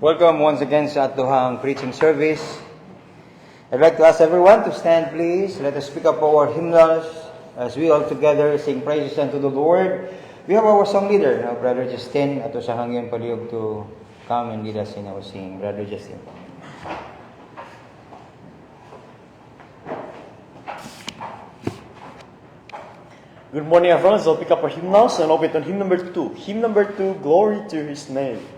Welcome once again sa atuhang preaching service. I'd like to ask everyone to stand, please. Let us speak up our hymnals as we all together sing praises unto the Lord. We have our song leader, Brother Justin, ato sa hangyon palihog to come and lead us in our singing. Brother Justin. Good morning, everyone. So I'll pick up our hymnals and open on hymn number 2. Hymn number 2, Glory to His Name.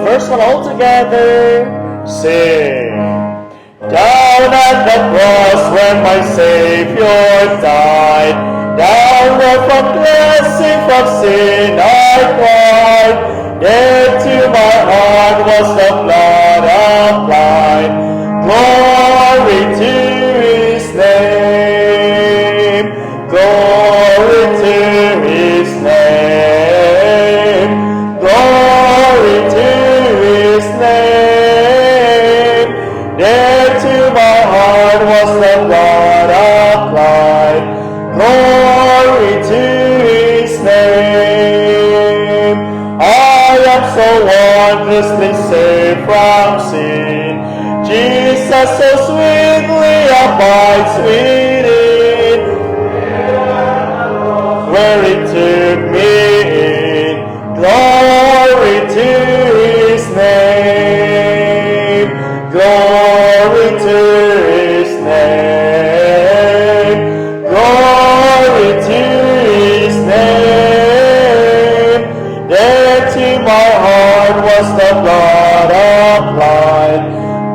Verse 1 all together, sing. Down at the cross when my Savior died, down where from blessing from sin I cried, there to my heart was the blood applied. Glory to His name, glory to His name, glory to His name. There to my heart was the blood applied. Glory to His name. I am so wondrously saved from sin. Jesus so sweetly abides within, where He took me in. Glory to His name, glory to His name, glory to His name. There to my heart was the blood applied.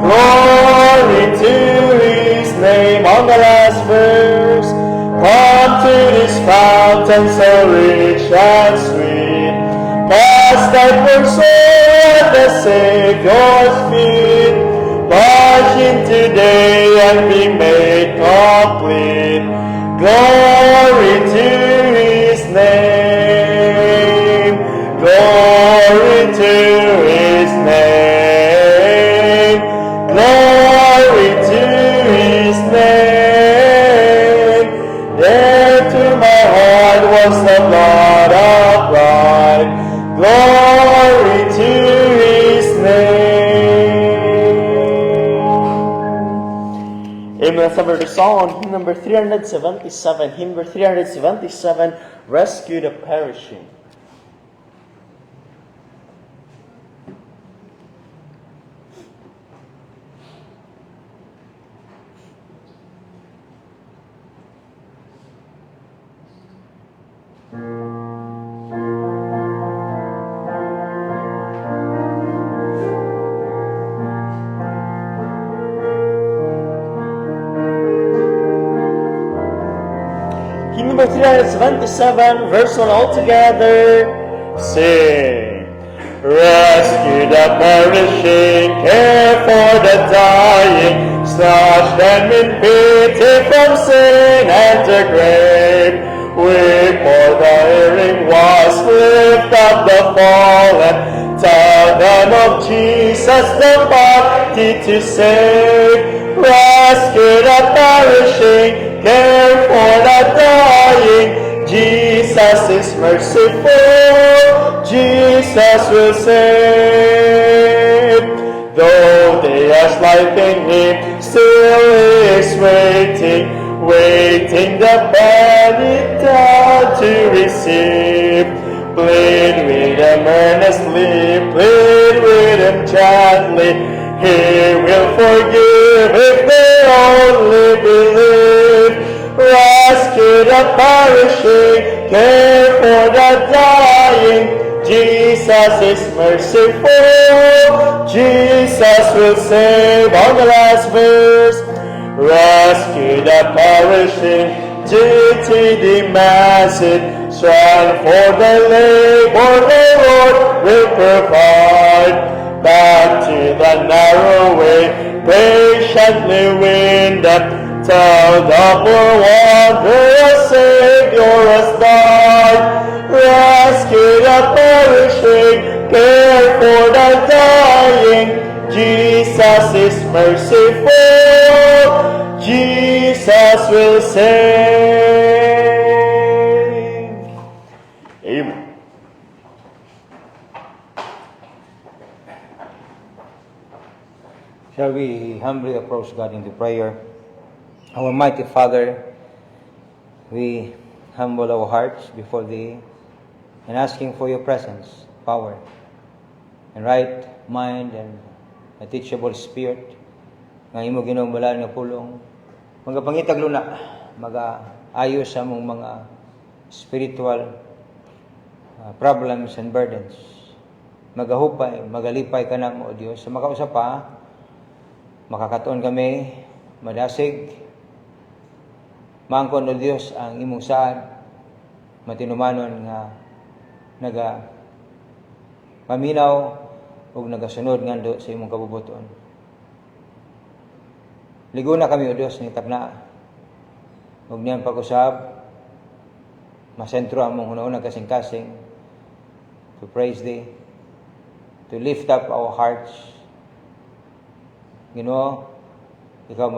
Glory to His name. On the last verse, come to this fountain so rich and sweet, cast thy poor soul at the Savior's feet. Wash Him today and be made complete. Glory to His name, glory to His name, glory to His name. There to my heart was the blood applied. Glory to His name. Amen. Let's have the song on hymn number 377. Hymn number 377, Rescue the Perishing. Hymn number 377, verse 1 all together, sing. Rescue the perishing, care for the dying, snatch them in pity from sin and the grave. Weep for the erring ones, lift up the fallen, tell them of Jesus the mighty to save. Rescue the perishing, care for the dying, Jesus is merciful, Jesus will save. Though they are slighting Him, still He is waiting, waiting the penitent to receive. Plead with Him earnestly, plead with Him gently, He will forgive if they only believe. Rescue the perishing, care for the dying, Jesus is merciful, Jesus will save. On the last verse, rescue the perishing, duty demands it, strength for the labor the Lord will provide. back to the narrow way, patiently win them. Tell the poor wanderer, Savior has died. Rescue the perishing, care for the dying. Jesus is merciful, Jesus will save. Amen. Shall we humbly approach God into prayer? Our mighty Father, we humble our hearts before Thee and asking for Your presence, power, and right mind, and a teachable spirit nga imo ginumbalan nga pulong magapangitag luna, mag-ayos sa mong mga spiritual problems and burdens. Magahupay, magalipay ka na mo, Diyos. Sa makausap pa, makakatuon kami, madasig, maangkon o Diyos ang imong saad, matinumanon nga paminaw ug nagasunod ngando sa imong kabubuton. Ligo na kami o Diyos ni takna. Ug niyan pag-usab, masentro ang mong una-una kasing-kasing to praise Thee, to lift up our hearts. Ginoo, ikaw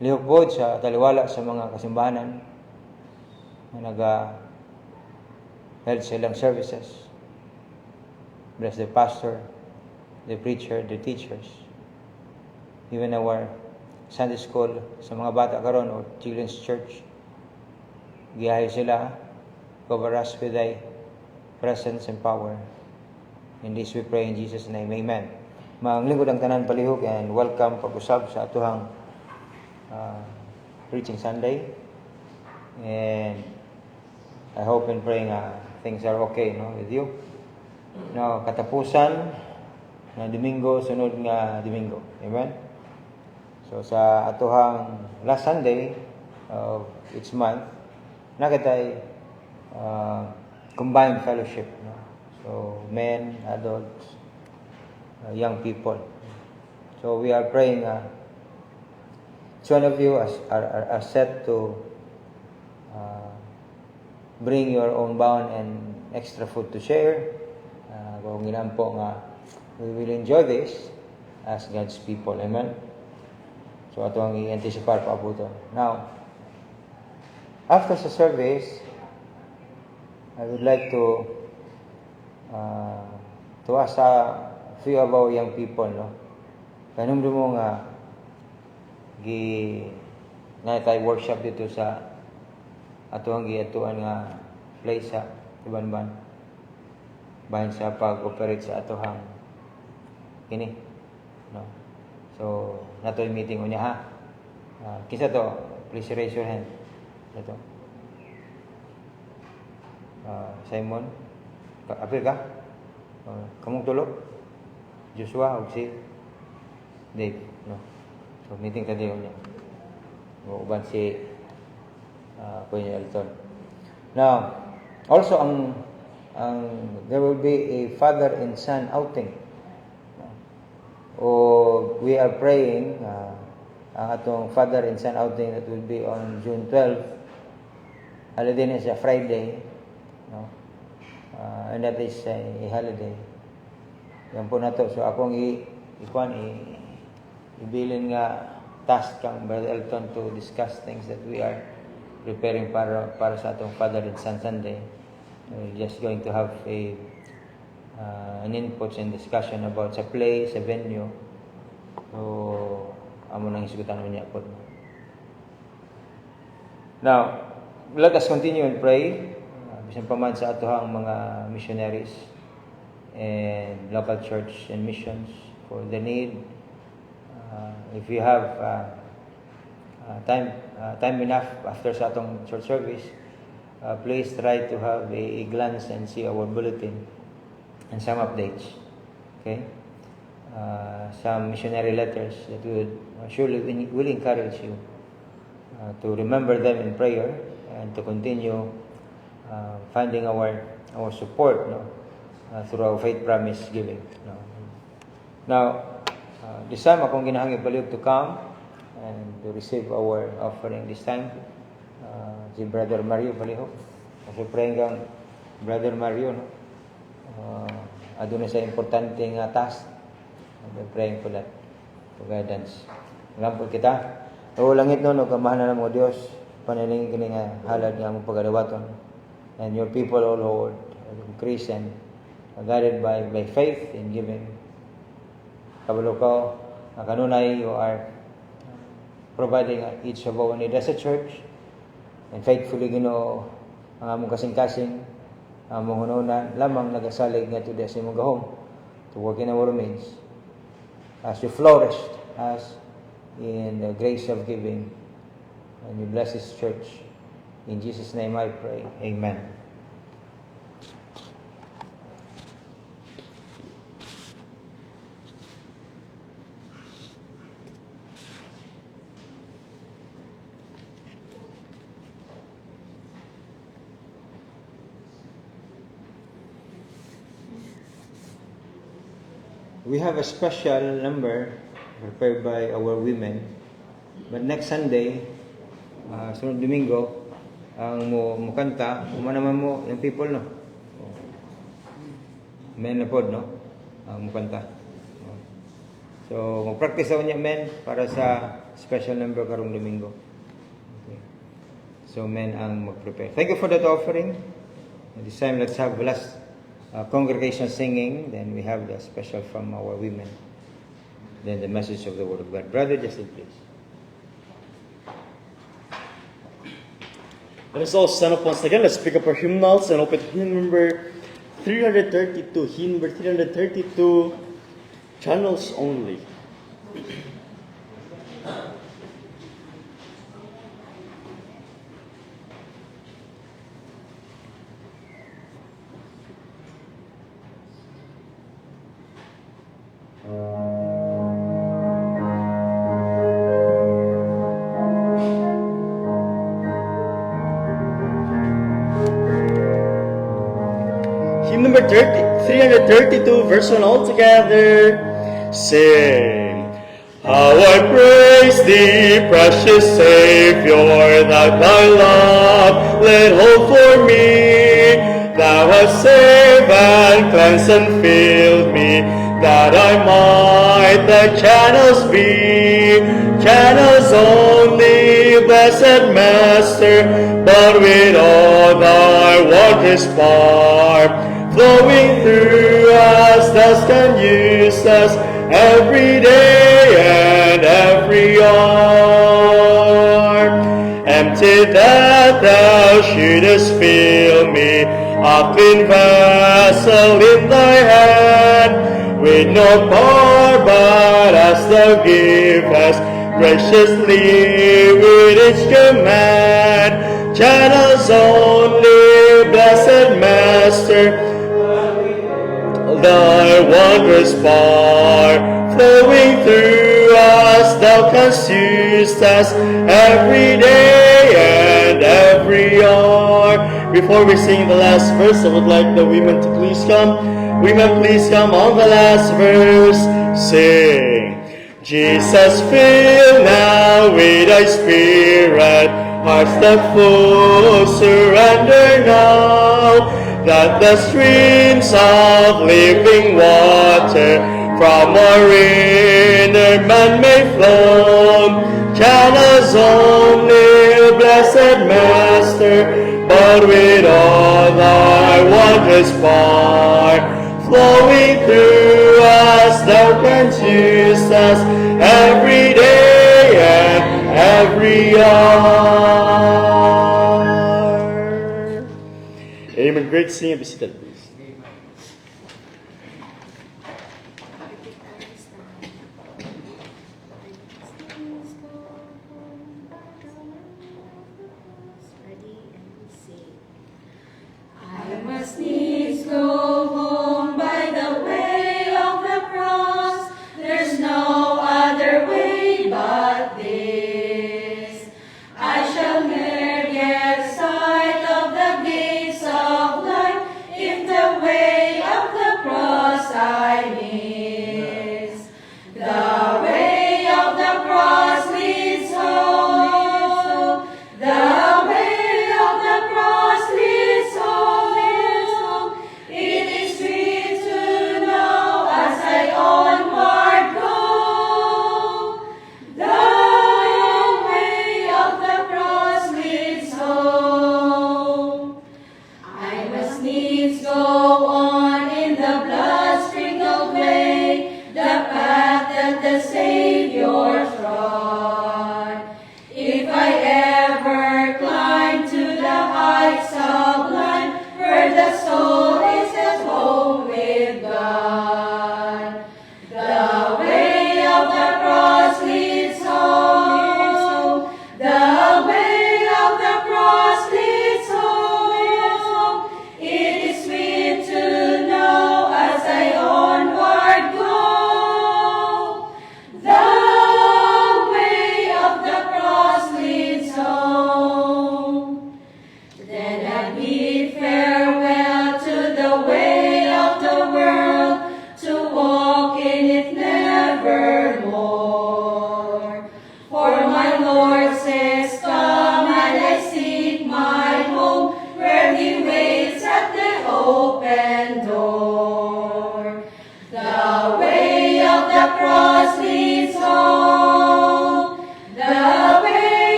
lihupod sa taliwala sa mga kasimbahanan na held silang services. Bless the pastor, the preacher, the teachers, even our Sunday school sa mga bata karon or children's church. Giyahay sila, cover us with Thy presence and power. In this we pray in Jesus' name, Amen. Manglingkod ang tanan palihog and welcome pag-usab sa atuhang preaching Sunday. And I hope and pray nga things are okay, no, with you. No, katapusan na Domingo, sunod nga Domingo. Amen? So, sa atuhang last Sunday of each month, nakitay combined fellowship. No? So, men, adults, young people. So, we are praying each one of you are set to bring your own bound and extra food to share. Kung ginampo nga, we will enjoy this as God's people. Amen? So, ito ang i-anticipate pa abuto. Now, after sa service, I would like to ask a few of our young people, no? Kanumdo mo nga, na tayo workshop dito sa atuang giatuan nga place sa Ibanban. Bahin sa pag-operate sa atuhang kini, no? So, nato yung meeting unya ha. Kisa to, please raise your hand. Ito. Simon, apil ka? Kamong tulo? Joshua, o si Dave, no? So, meeting tadi unya. Uban si Kuya Elton. Now, also there will be a father and son outing. We are praying ang atong father and son outing that will be on June 12. Holiday na siya, Friday. No? And that is a holiday. Yan po na to. So akong ibilin nga task kang Brother Elton to discuss things that we are preparing para sa atong father and son Sunday. We're just going to have an input and discussion about sa play, sa venue. So, amo nang isigutan niya po. Now, let us continue and pray. Bisan pa man sa atohang mga missionaries and local church and missions for the need. If you have time enough after sa atong church service, please try to have a glance and see our bulletin and some updates. Okay? Some missionary letters that will encourage you to remember them in prayer and to continue finding our support, no, through our faith promise giving. No? Now, this time akong ginahangin baliw to come and to receive our offering this time. Si Brother Mario baliho. Kasi praying kang Brother Mario, no? Aduna sa importante nga task. We're praying for that, for guidance. Ngampol kita. O langit no, kamahalan ng mga Diyos, panalingin kini nga halad nga mong pagadawaton. And your people, O Lord, increase and guided by faith in giving. Kabalo ko, kanunay you are providing each of our need as a church. And faithfully, Ginoo, ang among kasing-kasing, among hununan, lamang nagasalig nga today sa imong gahom to work in our midst as you flourished us in the grace of giving. And you bless this church. In Jesus' name I pray. Amen. We have a special number prepared by our women. But next Sunday, sunod Domingo, ang mukanta, naman mo yung people, no? Men na pod, no? Ang mukanta. So, mag-practice ako niya, men, para sa special number karong Domingo. Okay. So, men ang mag-prepare. Thank you for that offering. And this time, let's have last congregation singing. Then we have the special from our women. Then the message of the Word of God. Brother Justin, please. Let us all stand up once again. Let's pick up our hymnals and open hymn number 332. Hymn number 332, Channels Only. Hymn number 332, verse 1 all together. Sing. How I praise thee, precious Savior, that thy love laid hold for me. Thou hast saved and cleansed and filled me, that I might thy channels be. Channels only, blessed Master, but with all thy wondrous power, flowing through us, thus can use us every day and every hour. Empty that thou shouldest fill me, a clean vessel in thy hand, with no power but as thou givest, graciously with each command. Channels only, blessed Master, thy wondrous power, flowing through us, thou canst use us every day and every hour. Before we sing the last verse, I would like the women to please come. Women, please come on the last verse. Sing. Jesus, fill now with thy spirit hearts that full surrender now, that the streams of living water from our inner man may flow. Channels only, blessed Master, but with all thy wondrous power, flowing through us, thou canst use us every day and every hour. Amen. Great singing. Be seated, please. I must needs go home by the way of the cross. There's no other way but this. I shall ne'er get sight of the gates of life if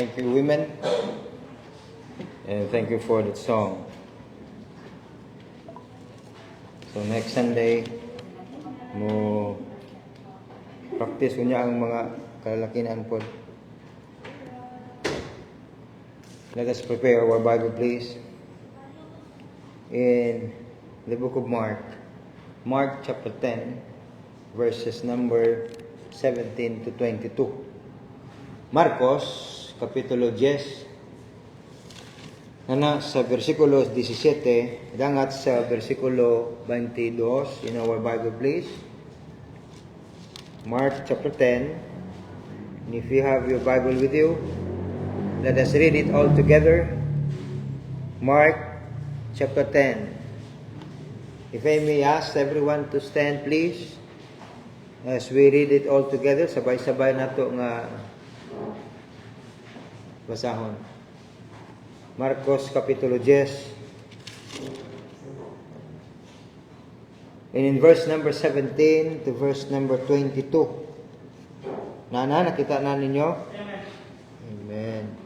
thank you, women. And thank you for that song. So next Sunday, mo practice ko niya ang mga kalalakinan po. Let us prepare our Bible, please. In the book of Mark, Mark chapter 10, verses number 17 to 22. Marcos, kapitulo 10, na sa versikulo 17, dangat sa versikulo 22, in our Bible, please. Mark chapter 10, and if you have your Bible with you, let us read it all together. Mark chapter 10. If I may ask everyone to stand, please, as we read it all together, sabay-sabay na to nga basahon. Marcos Kapitulo 10. And in verse number 17 to verse number 22. Nakita na ninyo? Amen.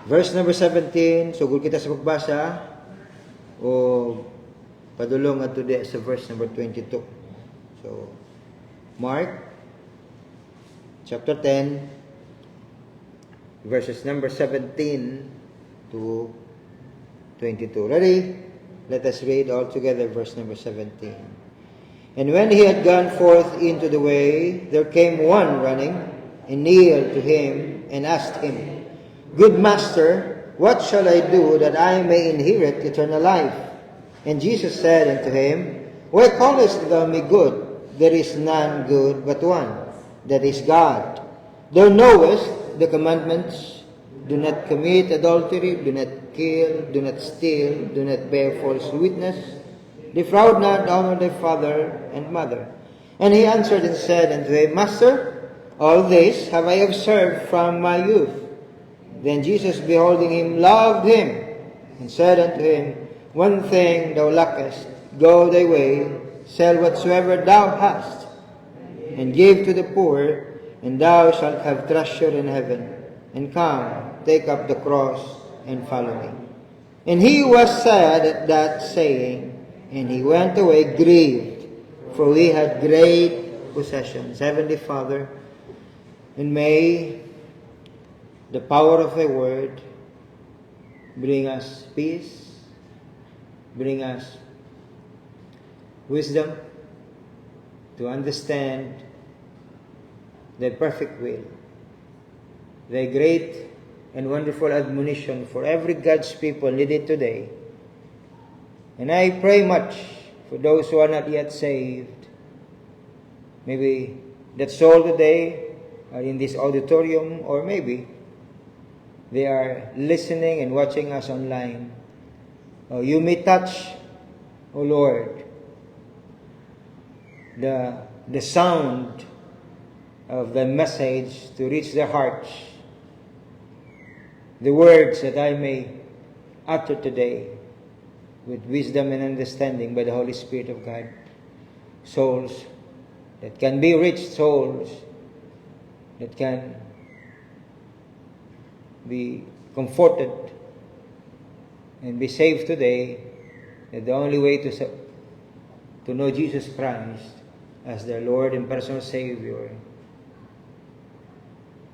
Verse number 17, sugod kita sa pagbasa o padulong at today sa verse number 22. So, Mark chapter 10, verses number 17 to 22. Ready? Let us read all together verse number 17. And when he had gone forth into the way, there came one running, and kneeled to him, and asked him, Good Master, what shall I do that I may inherit eternal life? And Jesus said unto him, Why callest thou me good? There is none good but one, that is God. Thou knowest the commandments: do not commit adultery, do not kill, do not steal, do not bear false witness, defraud not, honor thy father and mother. And he answered and said unto him, Master, all this have I observed from my youth. Then Jesus, beholding him, loved him, and said unto him, One thing thou lackest, go thy way, sell whatsoever thou hast, and give to the poor, and thou shalt have treasure in heaven. And come, take up the cross, and follow me. And he was sad at that saying, and he went away grieved, for he had great possessions. Heavenly Father, and may the power of thy word bring us peace, bring us wisdom to understand thy perfect will, thy great and wonderful admonition for every God's people needed today. And I pray much for those who are not yet saved. Maybe that soul today are in this auditorium, or maybe they are listening and watching us online. You may touch, O Lord, the sound of the message to reach their hearts. The words that I may utter today with wisdom and understanding by the Holy Spirit of God. Souls that can be reached, souls that can be comforted and be saved today, that the only way to know Jesus Christ as their Lord and personal Savior.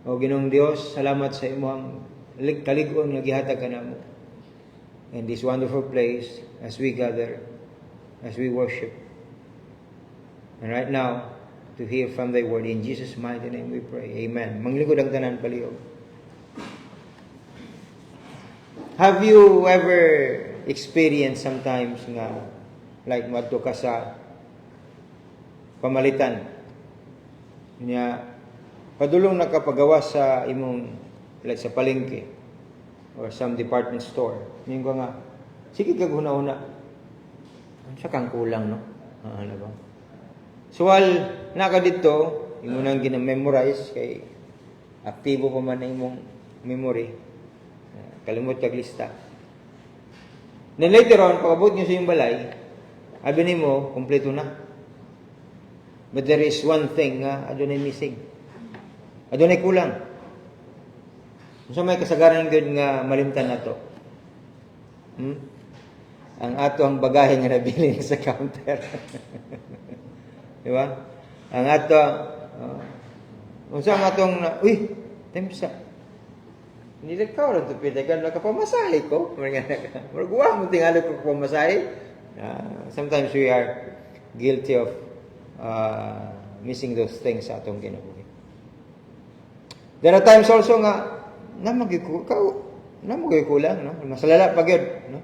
O Ginoong Dios, salamat sa imong kalig-on nga gihatag kanamo in this wonderful place as we gather, as we worship. And right now, to hear from thy word, in Jesus' mighty name we pray. Amen. Manglingkod ang tanan palihog. Have you ever experienced sometimes nga like madto ka sa pamalitan niya, padulong nakapagawa sa imong like sa palengke or some department store. Ngayon ko nga, sige kag una-una. Sa kang kulang, no? Ano ba? So, while naka dito, yung unang gina-memorize, kay aktibo pa man na imong memory. Kalimot kag lista. Then later on, pag-abot nyo sa yung balay, abi nimo, kompleto na. But there is one thing nga, adunay missing. Adunay kulang. So may kasagaran gyud nga malimtan nato. Ang ato ang bagahe nga nabili sa counter. Di ba? Ang ato unsa ang atong temsa. Hindi ka ron to pitagan nakapamasahe ko. Marguwa mo tingali ko pamasahe. Sometimes we are guilty of missing those things sa atong kinabuhi. There are times also nga namagay kulang, no? Masalala pa gyud, no?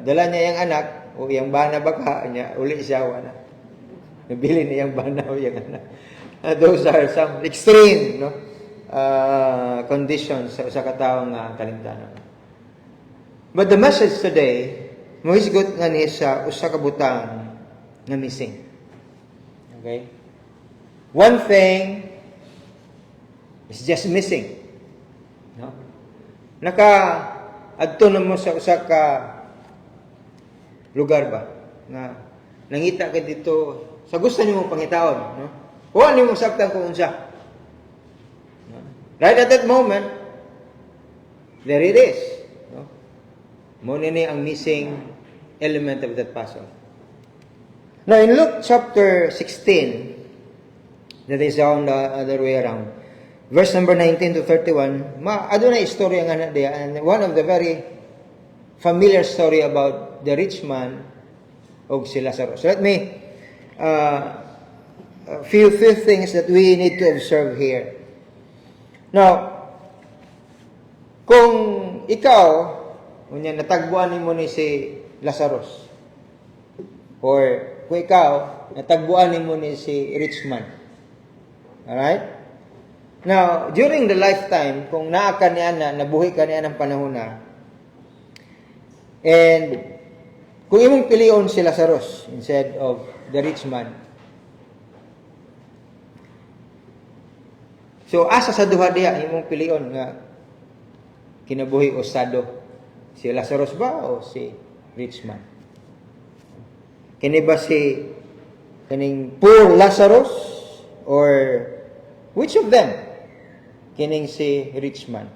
Dala niya yung anak o yung bana baka niya uli siya wala. Nabili niya yung bana o yung anak. Those are some extreme, no? Conditions sa katawang kalimtanon. But the message today, mohisgot nga ni sa usa ka butang nga missing. Okay? One thing is just missing. No? Adto na mo sa usa ka lugar ba nga nangita ka dito sa gusto nimo pangitaon, no? Kuha nimo sabtan kung unsa. No? Right at that moment, there it is. No? Mo ni ang missing element of that puzzle. Now in Luke chapter 16, that is on the other way around. Verse number 19 to 31, adunay istorya nga na diya, and one of the very familiar story about the rich man og si Lazarus. Let me a few things that we need to observe here. Now, kung ikaw unya natagbuan nimo ni si Lazarus, or kung ikaw natagbuan nimo ni si rich man, alright? Now, during the lifetime, kung naa ka niya nabuhi ka niya ng panahon na, and kung imong pilion si Lazarus instead of the rich man, so asa sa duha diya imong pilion nga kinabuhi o sado, si Lazarus ba o si rich man? Kini ba si kaning poor Lazarus or which of them? Kining si rich man.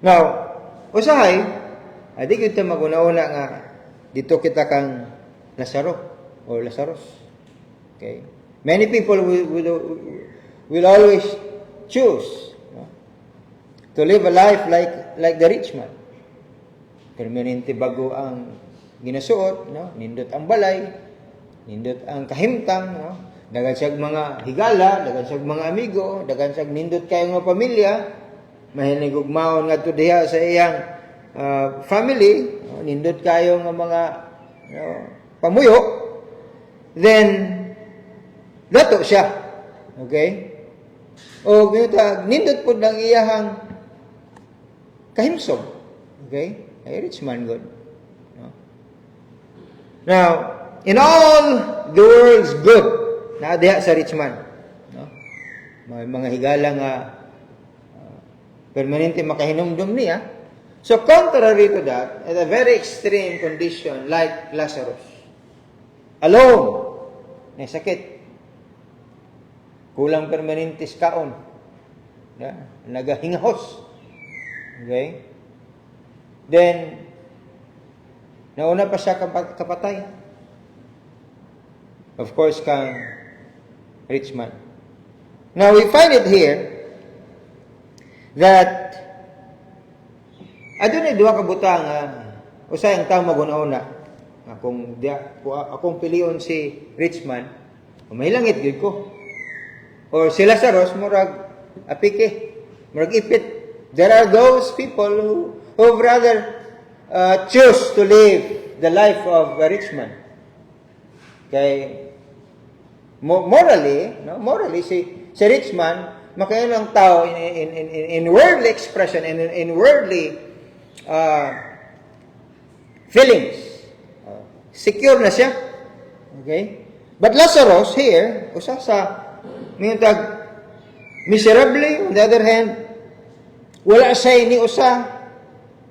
Now, usahay, adi kita maguna-una nga dito kita kang Lazaro or Lazarus. Okay? Many people will always choose, no, to live a life like the rich man. Permanente bago ang ginasuot, no? Nindot ang balay, nindot ang kahimtang, no? Dagan siyag mga higala, dagan siyag mga amigo, dagan siyag nindot kayo nga pamilya, mahilig ugmaon nga to diha sa iyang family, no? Nindot kayo nga mga pamuyo, then dato siya. Okay? O nindot po ng iyahang kahimsog. Okay? Ay rich man good. No? Now, in all the world's good, na diha sa rich man, no? May mga higala nga permanente makahinumdum niya. So contrary to that, at a very extreme condition like Lazarus, alone, may sakit, kulang permanentes kaon, nagahingahos. Okay? Then nauna pa siya kapatay. Of course, kang rich man. Now, we find it here that adunay duha ka butang usay ang tawo maguna-una. Akong pilion si rich man, mahilangit gyud ko. Or si Lazarus murag apike, murag ipit. There are those people who rather choose to live the life of a rich man. Kay morally si rich man makayon ang tao in worldly expression and in worldly feelings. Secure na siya. Okay? But Lazarus here, usa sa miyutag miserably, on the other hand, wala siya ni usa,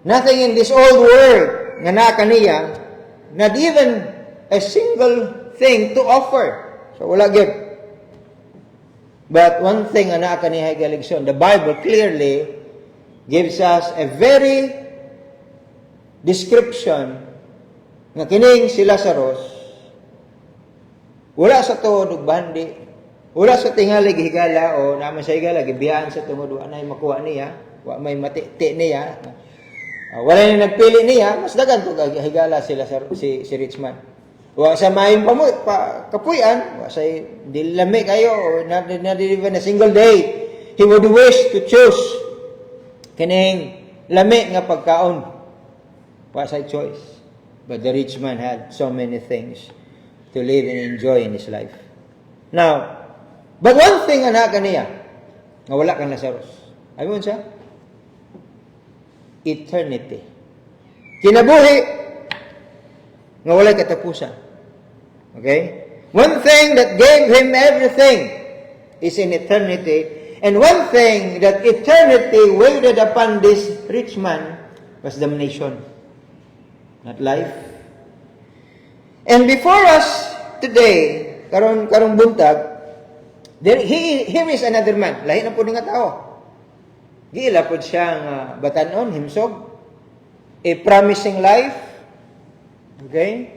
nothing in this old world nga naa kaniya, not even a single thing to offer. So wala gyud. But one thing ana kaniya galigson, the Bible clearly gives us a very description nga kining si Lazarus wala sa tuod ug bandi, wala sa tingali gihigala o naman sa higala gibiyaan sa tungod wa nay makuha niya, wa may matiti niya. Wala na nagpili niya, mas dagan ko higala si Lazarus, si rich man. Wa sa maayong kapuyan, wa sa dilami kayo or not even a single day he would wish to choose kining lami nga pagkaon. Wa sa choice. But the rich man had so many things to live and enjoy in his life. Now, but one thing ana kaniya nga wala kang Lazarus. Ayun siya. Eternity. Kinabuhi nga walay katapusan. Okay? One thing that gave him everything is in eternity, and one thing that eternity waited upon this rich man was damnation, not life. And before us today, karong buntag, here is another man. Lahi na po nga tao. Giila po siya nga batanon, himsog. A promising life. Okay?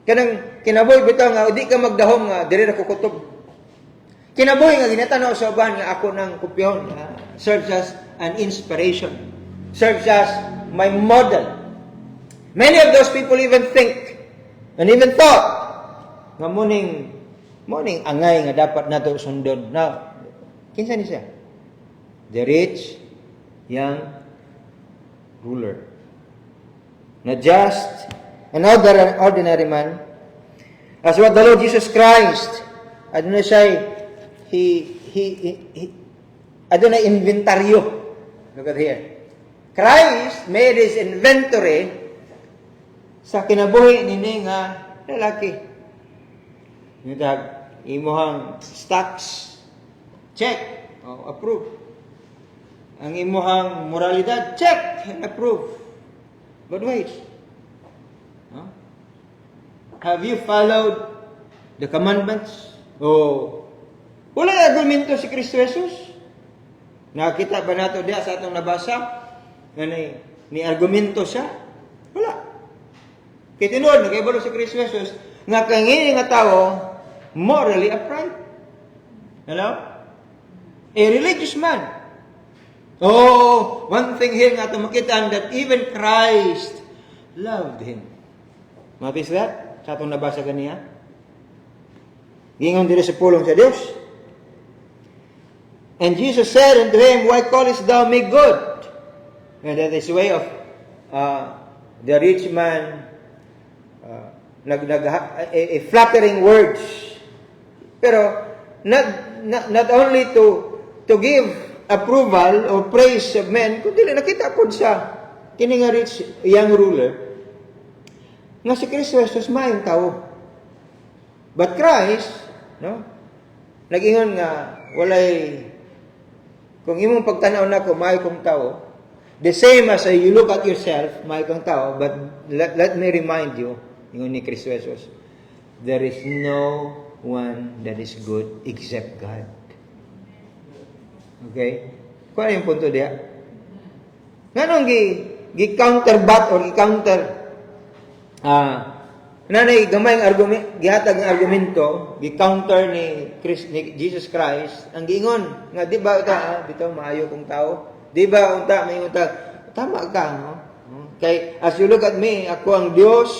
Kanang kinabuhi bitaw nga, di ka magdahom nga, diri na kukutob. Kinabuhi nga, ginatanaw sa uban nga ako ng kupyon, serves as an inspiration. Serves as my model. Many of those people even think, and even thought, nga muning angay nga dapat nato sundon. Now, kinsa ni siya? The rich young ruler. Not just an ordinary man. As what the Lord Jesus Christ, adunay siya, adunay inventaryo. Look at here. Christ made his inventory sa kinabuhi nini nga lalaki. Nitag imuhang stocks, check, approve. Ang imuhang moralidad, check and approve. But wait. Have you followed the commandments? Wala argumento si Kristo Jesus. Nakita ba nato diya sa atong nabasa? Nga ni argumento siya? Wala. Kaya tinuod, nagkaibalo si Kristo Jesus, nga kangini nga tao, morally upright. Hello? A religious man. One thing here nga tumakitaan that even Christ loved him. Notice that? Sa atong nabasa kaniya. Gingon diri sa pulong sa Dios. And Jesus said unto him, why callest thou me good? And that is the way of the rich man, a flattering words. Pero not only to give approval or praise of men, kundi nakita po sa kini nga rich young ruler nga si Kristo Jesus maayong tao. But Christ, nag-ingon nga walay, kung imong pagtanaw nako maayo kong tao, the same as you look at yourself, maayo kang tao, but let me remind you, ingon ni Kristo Jesus, there is no one that is good except God. Okay? Kung ano yung punto diya? Nganong gi-counterbat or gi-counter nanay gamay ang argument, gihatag ng argumento, gi-counter ni Jesus Christ, ang giingon nga di ba ta bitaw maayo kong tao? Di ba unta may unta tama ka, no? Kay as you look at me, ako ang Dios,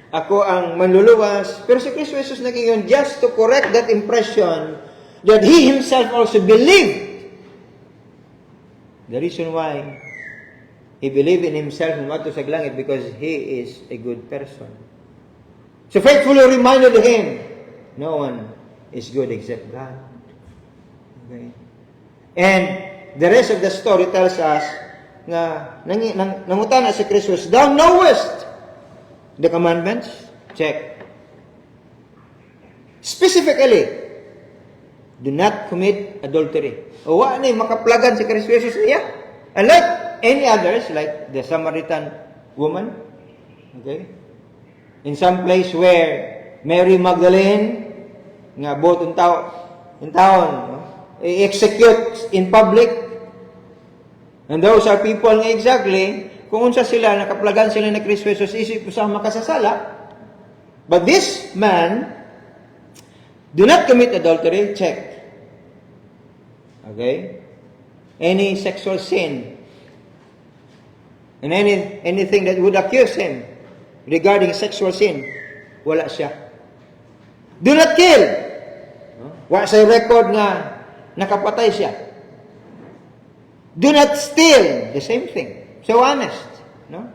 ako ang manluluwas. Pero si Kristo Jesus nag-ingon just to correct that impression that he himself also believed. The reason why he believed in himself and what to sa langit because he is a good person. So faithfully reminded him, no one is good except God. Okay. And the rest of the story tells us na nangutana si Christus, thou knowest the commandments? Check. Specifically, do not commit adultery. O wa ni makaplagan si Kristo Jesus niya. Unlike any others, like the Samaritan woman, okay? In some place where Mary Magdalene, nga both in town, execute in public, And those are people nga exactly, kung unsa sila, nakaplagan sila na Kristo Jesus, isip sa makasasala. But this man, do not commit adultery, check. Okay? Any sexual sin, and anything that would accuse him regarding sexual sin, wala siya. Do not kill. Wala sa record nga nakapatay siya. Do not steal. The same thing. So honest. No?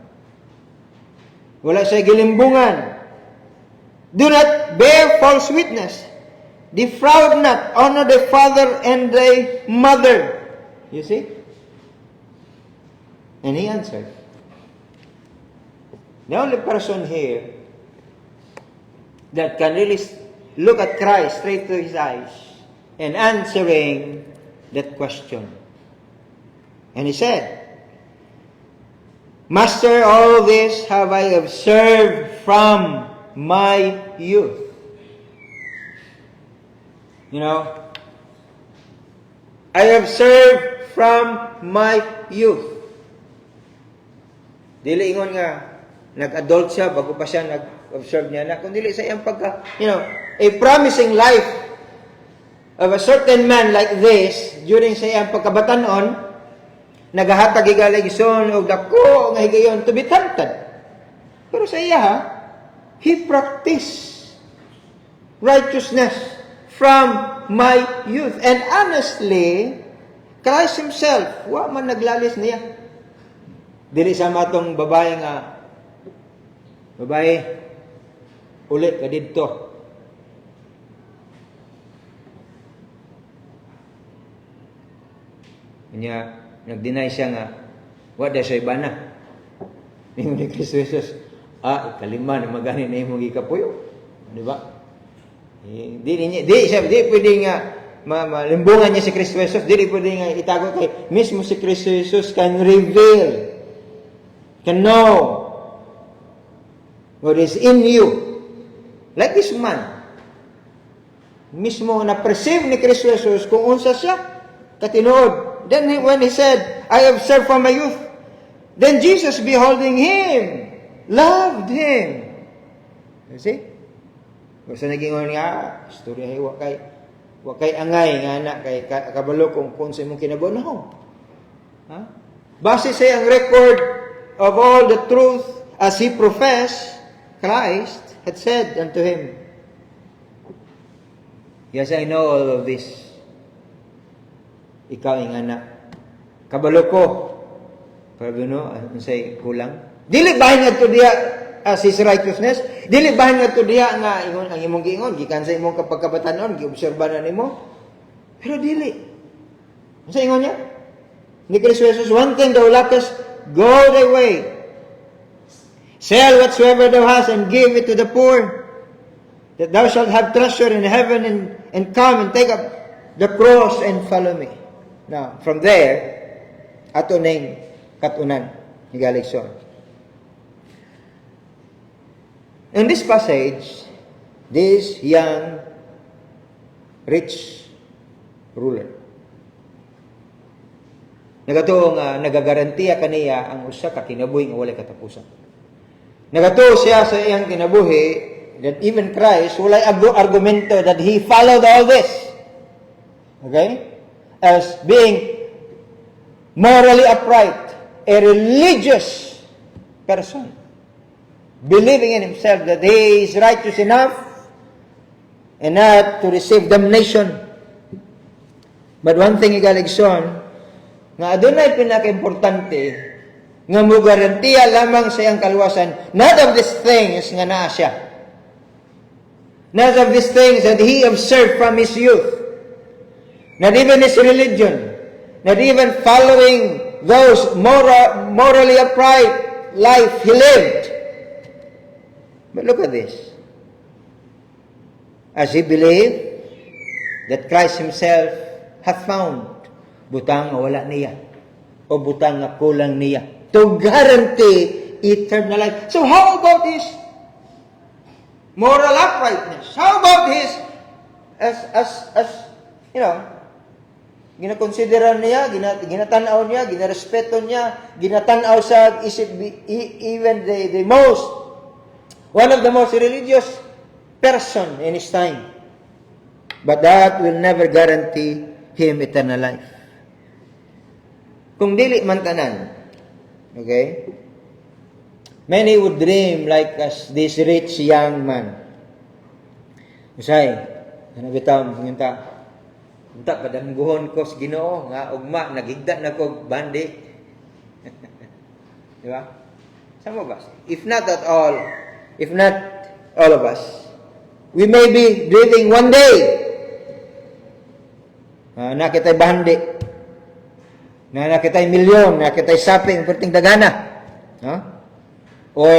Wala siya gilimbungan. Do not bear false witness. Defraud not. Honor the father and the mother. You see? And he answered. The only person here that can really look at Christ straight to his eyes and answering that question. And he said, Master, all this have I observed from my youth. You know, I observed from my youth. Dili ingon nga, nag-adult siya, bago pa siya nag-observe niya na, kung dili sa iyang pagka, a promising life of a certain man like this, during sa iyang pagkabatanon, nagahatag igaligson o dako nga higayon to be tempted. Pero sa iya, he practiced righteousness from my youth. And honestly, Christ himself, wa man naglalis niya. Dili sa matong babae nga, babae, ulit ka dito. Kanya, nag-deny siya nga, what does siya ibana? Ningon ni Kristo Jesus, ikalima na magani na imong ikapuyo. Di ba? Di pwede nga malimbungan niya si Kristo Jesus, di pwede nga itago kay mismo si Kristo Jesus can reveal, can know what is in you. Like this man, mismo na-perceive ni Kristo Jesus kung unsa siya katinuod. Then when he said, I observed from my youth, then Jesus beholding him, loved him. You see? Basta naging nga, istorya wakay angay nga na, kay kabalo kung sa imong kinabuno. Ha? Base sa ang record of all the truth as he professed, Christ had said unto him, Yes, I know all of this. Ikaw ang anak. Kabalo ko. Pero ang say kulang. Dili bahin nga to diya as his righteousness. Dili bahin nga to diya nga ang imong giingon. Gikan sa imong kapagkabatanon. Giobserba na nimo. Pero dili. Ang sa ingon niya? Ni Kristo Jesus, one thing thou lackest, go thy way. Sell whatsoever thou hast and give it to the poor. That thou shalt have treasure in heaven and come and take up the cross and follow me. Now, from there, ato ning katunan ni Galigson. In this passage, this young rich ruler, nagatuo nga nagagarantiya kaniya ang usa ka kinabuhi nga walay katapusan. Nagatuo siya sa iyang kinabuhi that even Christ walay argumento that he followed all this. Okay? As being morally upright, a religious person, believing in himself that he is righteous enough and not to receive damnation. But one thing igaligson, nga adunay pinaka-importante, nga mo garantiya lamang sa iyang kaluwasan, not of these things nga naa siya. Not of these things that he observed from his youth. Not even his religion. Not even following those morally upright life he lived. But look at this. As he believed that Christ himself hath found butang nga wala niya o butang nga kulang niya to guarantee eternal life. So how about his moral uprightness? How about his as ginakonsideran niya, ginatanaw niya, ginarespeto niya, ginatanaw sa isip, even the most, one of the most religious person in his time. But that will never guarantee him eternal life. Kung dili man tanan, okay? Many would dream like as this rich young man. Usay, bitaw panginta. Unta padangguhon ko sa Ginoo nga ugma naghigda na ko bandi. Di ba? Some of us, if not all of us, we may be dreaming one day na kita'y bandi, na kita'y milyon, na kita'y saping perting dagana, no? Or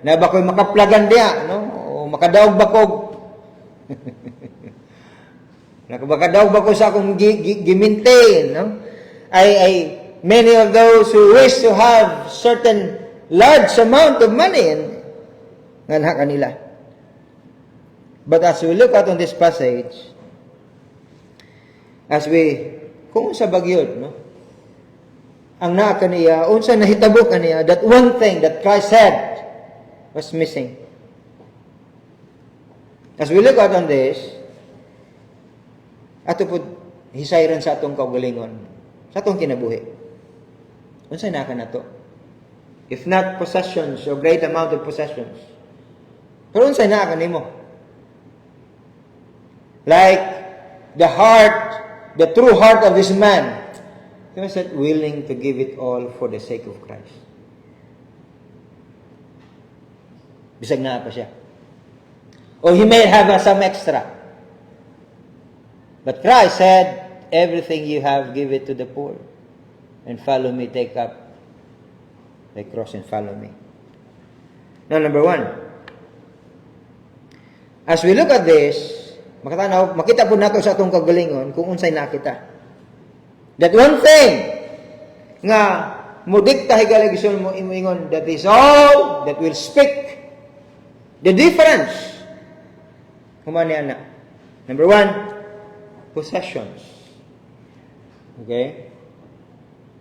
na ba ko'y makaplagan diya, no? O makadaog ba ko nakabakadaog ba ko sa akong gi-maintain, no? Many of those who wish to have certain large amount of money nga na kanila. But as we look at on this passage, kung sa bagyod, no? Ang naa kaniya, unsa nahitabo kaniya, that one thing that Christ said was missing. As we look at on this, ato po hisayran sa atong kaugalingon, sa atong kinabuhi. Unsay naka na to? If not possessions or great amount of possessions. Pero unsay naka nimo? Like the true heart of this man, he was not willing to give it all for the sake of Christ. Bisag na pa siya. Or he may have some extra. But Christ said, everything you have, give it to the poor. And follow me, take up the cross and follow me. Now, number one. As we look at this, makita po nato sa atong kagalingon kung unsay nakita. That one thing nga mudikta higaligison mo imuingon, that is all that will speak the difference. Kumani ana. Number one, possessions. Okay?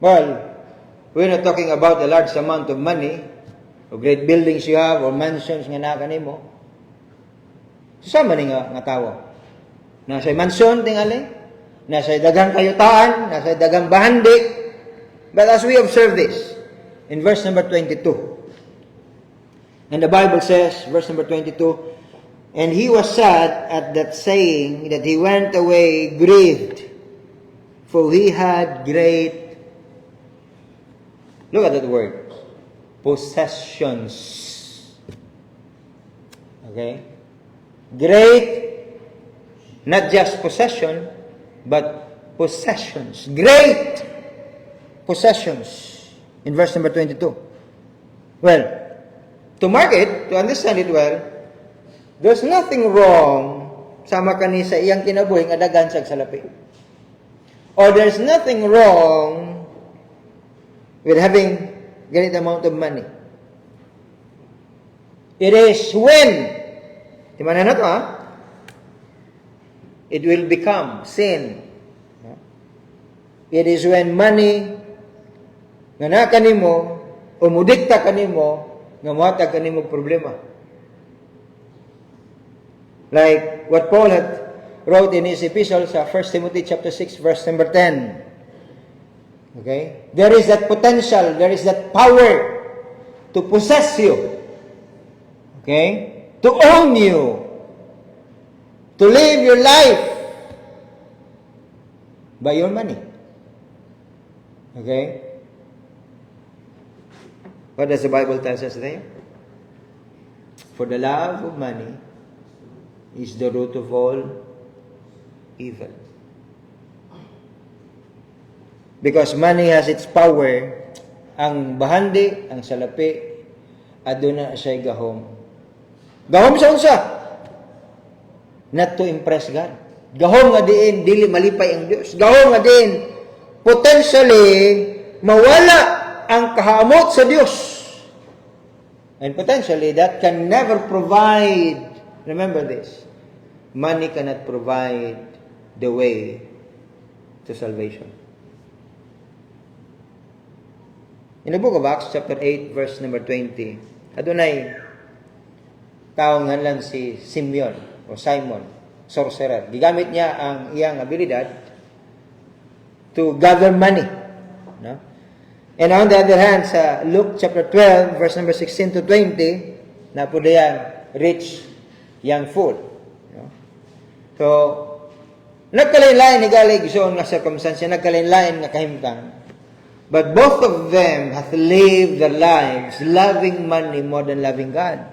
Well, we're not talking about a large amount of money, or great buildings you have, or mansions nga nakanimo. Susama ni nga tawo. Nasa mansion tingali, nasa dagang kayutaan, nasa dagang bahandi. But as we observe this, in verse number 22, and the Bible says, verse number 22, and he was sad at that saying, that he went away grieved, for he had great, look at that word, possessions. Okay? Great, not just possession, but possessions. Great possessions. In verse number 22. Well, to mark it, to understand it well, there's nothing wrong sama kani sa iyang kinabuhi nga daghan sa salapi. Or there's nothing wrong with having great amount of money. It is when, di man na to it will become sin. It is when money nga na kanimo o mudikta kanimo nga mohatag kanimo problema. Like what Paul had wrote in his epistle sa 1 Timothy chapter 6 verse number 10. Okay? There is that potential, there is that power to possess you. Okay? To own you. To live your life by your money. Okay? What does the Bible tell us there? For the love of money is the root of all evil. Because money has its power, ang bahandi, ang salapi, aduna siya'y gahom. Gahom sa unsa? Not to impress God. Gahom nga diin, dili malipay ang Diyos. Gahom nga diin, potentially, mawala ang kahamot sa Diyos. And potentially, that can never provide, remember this, money cannot provide the way to salvation. In the book of Acts, chapter 8, verse number 20, adunay taong nganlan si Simeon o Simon, sorcerer. Gigamit niya ang iyang abilidad to gather money. No? And on the other hand, sa Luke chapter 12, verse number 16 to 20, na po diyan, rich young fool. No? So, nagkalain-lain ni galig isoon nga circumstance, nagkalain-lain nga kahimtang. But both of them have lived their lives loving money more than loving God.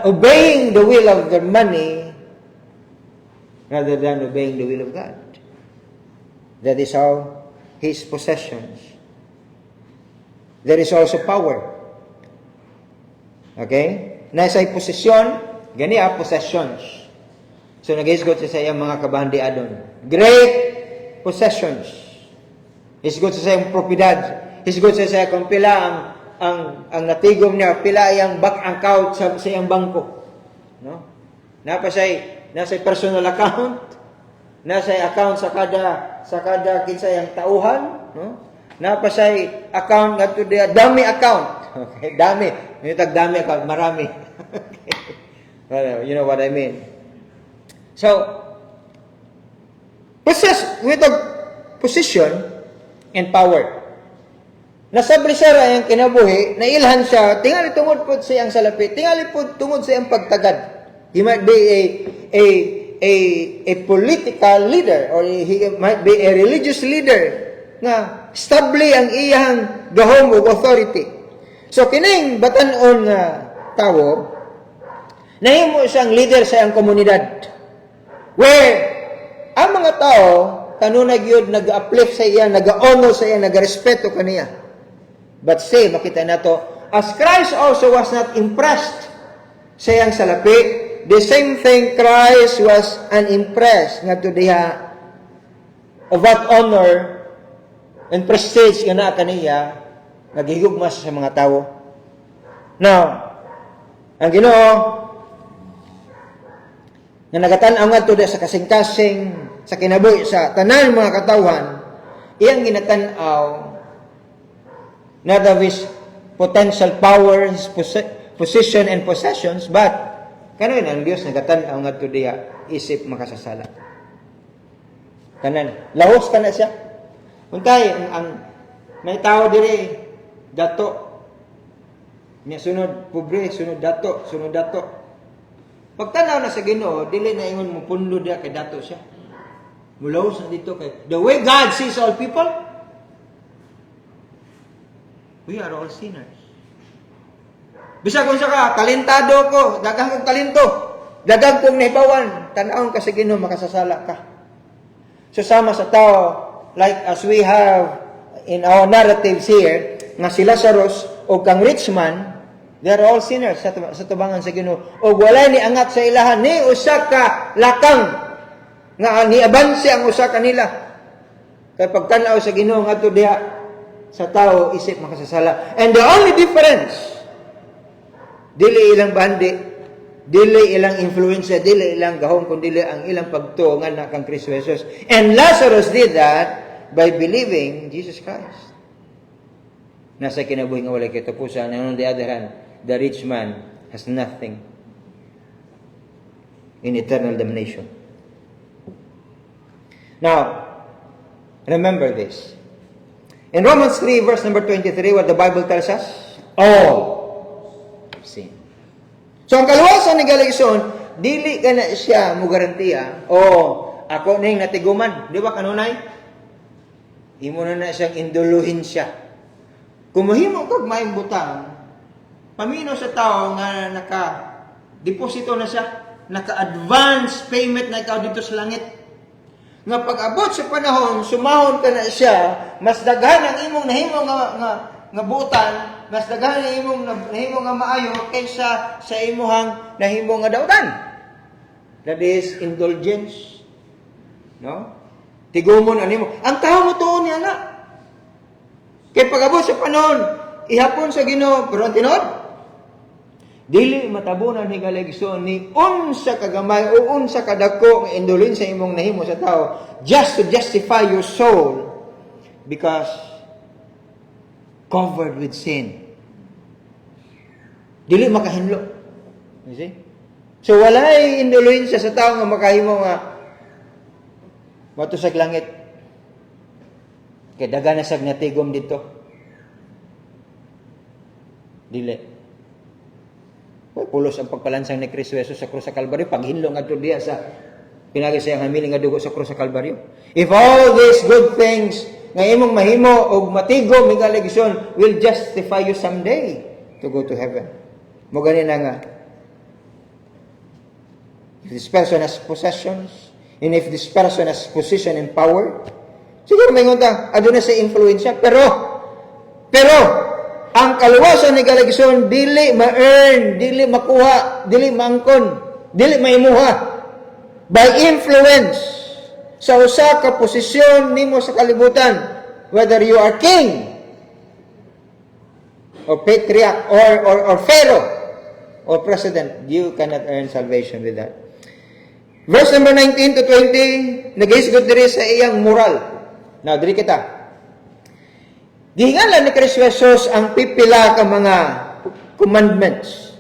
Obeying the will of their money rather than obeying the will of God. That is how his possessions. There is also power. Okay? Nasa'y posesyon, gani possessions. So nag-isgot siya sa iyang mga kabahandiadon. Great possessions. Isgot siya sa iyang propiedad. Isgot siya sa kung pila ang natigom niya, pila iyang bank account sa iyang bangko. No? Nasa personal account, nasa account sa kada kinsa iyang tauhan, no? Napasay account ngadto dia dami account. Okay, dami. Yung dami account, marami. Okay. You know what I mean? So, with a position and power. Nasabri siya ang kinabuhi, nailhan siya, tingali tungod po sa iyang salapi, tingali po tungod sa iyang pagtagad. He might be a political leader or he might be a religious leader nga stabli ang iyang gahom of authority. So kining batan-on nga tawo nahimo siyang leader sa iyang komunidad where ang mga tao kanunay gyud nag-uplift sa iya, nag-honor sa iya, nag-respeto kaniya. But say, makita nato, as Christ also was not impressed sa iyang salapi, the same thing Christ was unimpressed ngadto diha of what honor and prestige nga naa kaniya naghigugma sa mga tao. Now, ang Ginoo nga nagatan-aw ngadto sa kasing-kasing sa kinabuhi sa tanan mga katawhan, iyang ginatan-aw not of his potential power, his position and possessions, but kanon ang Dios nagatan-aw ngadto diha isip makasasala. Kanan lahos kana siya. Untay ang may tao diri dato niya sunod pobre, sunod dato. Pagtanaw na sa Ginoo, dili na ingon mo pundo diha kay dato siya. Mulaos na dito kay the way God sees all people, we are all sinners. Bisag kung siya ka, talentado ko, dagang kong talento, dagang kong naibawan, tanawon ka sa Ginoo, makasasala ka. So sama sa tao, like as we have in our narratives here, nga si Lazarus o kang rich man, they are all sinners sa tubangan sa Ginoo. O walay ni angat sa ilahan, ni usa ka lakang, nga niabansi ang usa kanila. Kay pagtanaw sa Ginoo ngadto diha sa tao isip makasasala. And the only difference, dili ilang bandi, dili ilang influensya, dili ilang gahom, kundi ang ilang pagtuo nga na kang Kristo Jesus. And Lazarus did that by believing Jesus Christ. Nasa kinabuhi nga walay katapusan. And on the other hand, the rich man has nothing in eternal damnation. Now, remember this. In Romans 3, verse number 23, what the Bible tells us, all sin. So, ang kaluwasan ni Galison, dili ka na siya mo garantiya, ako na yung natiguman. Di ba kanunay? Imo na siyang induluhin siya. Kung mahimo kag maayong butang, pamino sa tao nga naka-deposito na siya, naka-advance payment na ikaw dito sa langit. Nga pag-abot sa panahon, sumahon ka na siya, mas daghan ang imong nahimo nga butan, mas daghan ang imong nahimo nga maayo kaysa sa imuhang nahimo nga dautan. That is indulgence. No? Tigumon animo. Ang tao mo tuon niya na. Kay pag-abot sa panahon, ihapon sa Ginoo, pero ang tinod, Dili matabunan higaligson ni unsa kagamay o unsa kadako nga indulin sa imong nahimo sa tao just to justify your soul because covered with sin. Dili makahinlo. You see? So walay indulin sa tao nga makahimo nga matusag langit. Kay daga na sag natigom dito. Dili. Pulos ang pagpalansang ni Kristo Jesus sa krus sa Kalbaryo, paghinlo nga diya sa pinagisayang hamiling nga dugo sa krus sa Kalbaryo. If all these good things nga imong mahimo og matigom ing kaligson will justify you someday to go to heaven. Mo gani na nga. If this person has possessions, and if this person has position and power, siguro may ngunta, aduna sa influensya, pero ang kaluwasan ni kaligson dili ma-earn, dili makuha, dili maangkon, dili maimuha by influence sa usa ka posisyon nimo sa kalibutan, whether you are king or patriarch or pharaoh or president, you cannot earn salvation with that. Verse number 19 to 20, nag-isgot diri sa iyang moral. Now, diri kita. Gihingalan ni Kristo Jesus ang pipila ka mga commandments.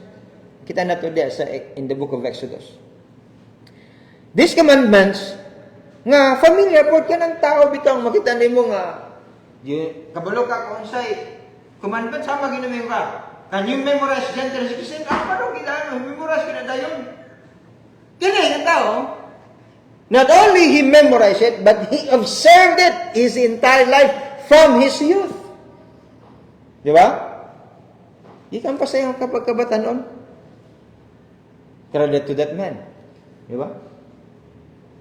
Kita na to diya in the book of Exodus. These commandments, nga familiar po ka ng tao bitang makita nimo nga kabalo ka kung say commandment sama ginamay ka. Can you memorize Genesis 16? Ano kita memorize ka na dayon? Kini ang tao. Not only he memorized it, but he observed it his entire life from his youth. Di ba? Ikan pa sa iyong kapagkabatanon. Credit to that man. Di ba?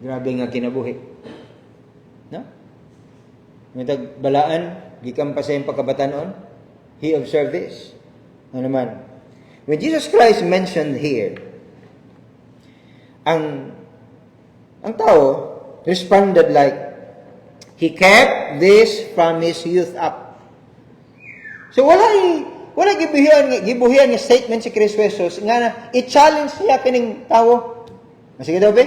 Grabe nga kinabuhi. No? Ngitag balaan, gikan pa sa iyong pagkabatanon, he observed this. Ano naman? When Jesus Christ mentioned here, ang tao responded like, he kept this from his youth up. So wala gibuhian nga statement si Kristo Jesus nga na i-challenge siya kining tao. Sige daw be?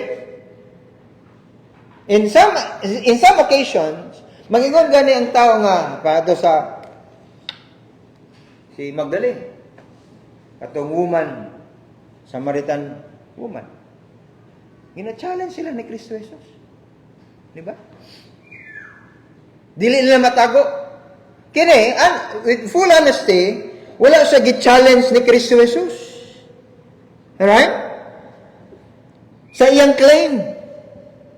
In some occasions, mangingon gani ang tao nga pato sa si Magdalene, katong woman, Samaritan woman. Gina-challenge sila ni Kristo Jesus. Di ba? Dili nila matago. Kini, with full honesty, wala siya gi-challenge ni Kristo Jesus. Alright? Sa iyang claim,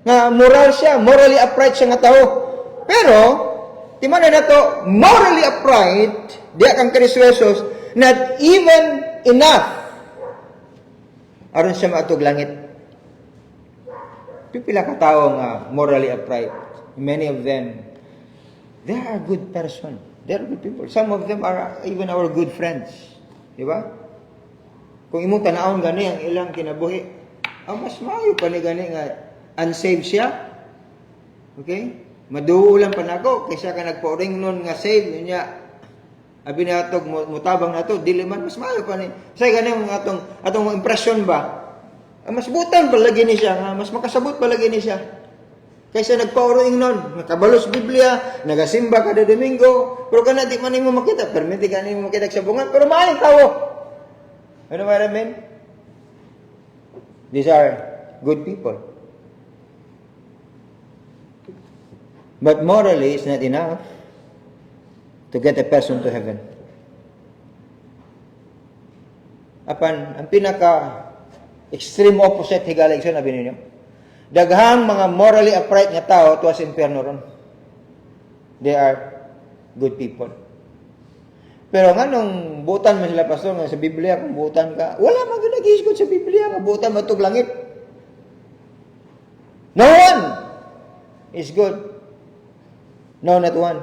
nga moral siya, morally upright siya nga tao. Pero, timana na to, morally upright, diya kang Kristo Jesus, not even enough aron siya maatog langit. Pipila ka tao nga morally upright. Many of them, they are good person. They are good people. Some of them are even our good friends. Di ba? Kung imong tanawon gani ang ilang kinabuhi, mas maayo pa ni gani nga unsaved siya. Okay? Maduulan pa nako kaysa ka nagpauring nun nga save niya. Abi natog mutabang nato dili man mas maayo pa ni. Say gani ang atong impression ba? Mas butan pa lagi ni siya, mas makasabot pa lagi ni siya. Kaysa nagpauring nun, nakabalos Biblia, nagasimba kada Domingo, pero kana di man mo makita, permiti ka mo makita sa bungan, pero maayong tao. Ano ba namin? These are good people. But morally, it's not enough to get a person to heaven. Apan, ang extreme opposite higalig sa nabi ninyo. Daghang mga morally upright nga tao tuwas impyerno ron. They are good people. Pero nganong butan man sila pastor nga sa Biblia kung butan ka, wala man ginagisgot sa Biblia nga butan matug langit. No one is good. No, not one.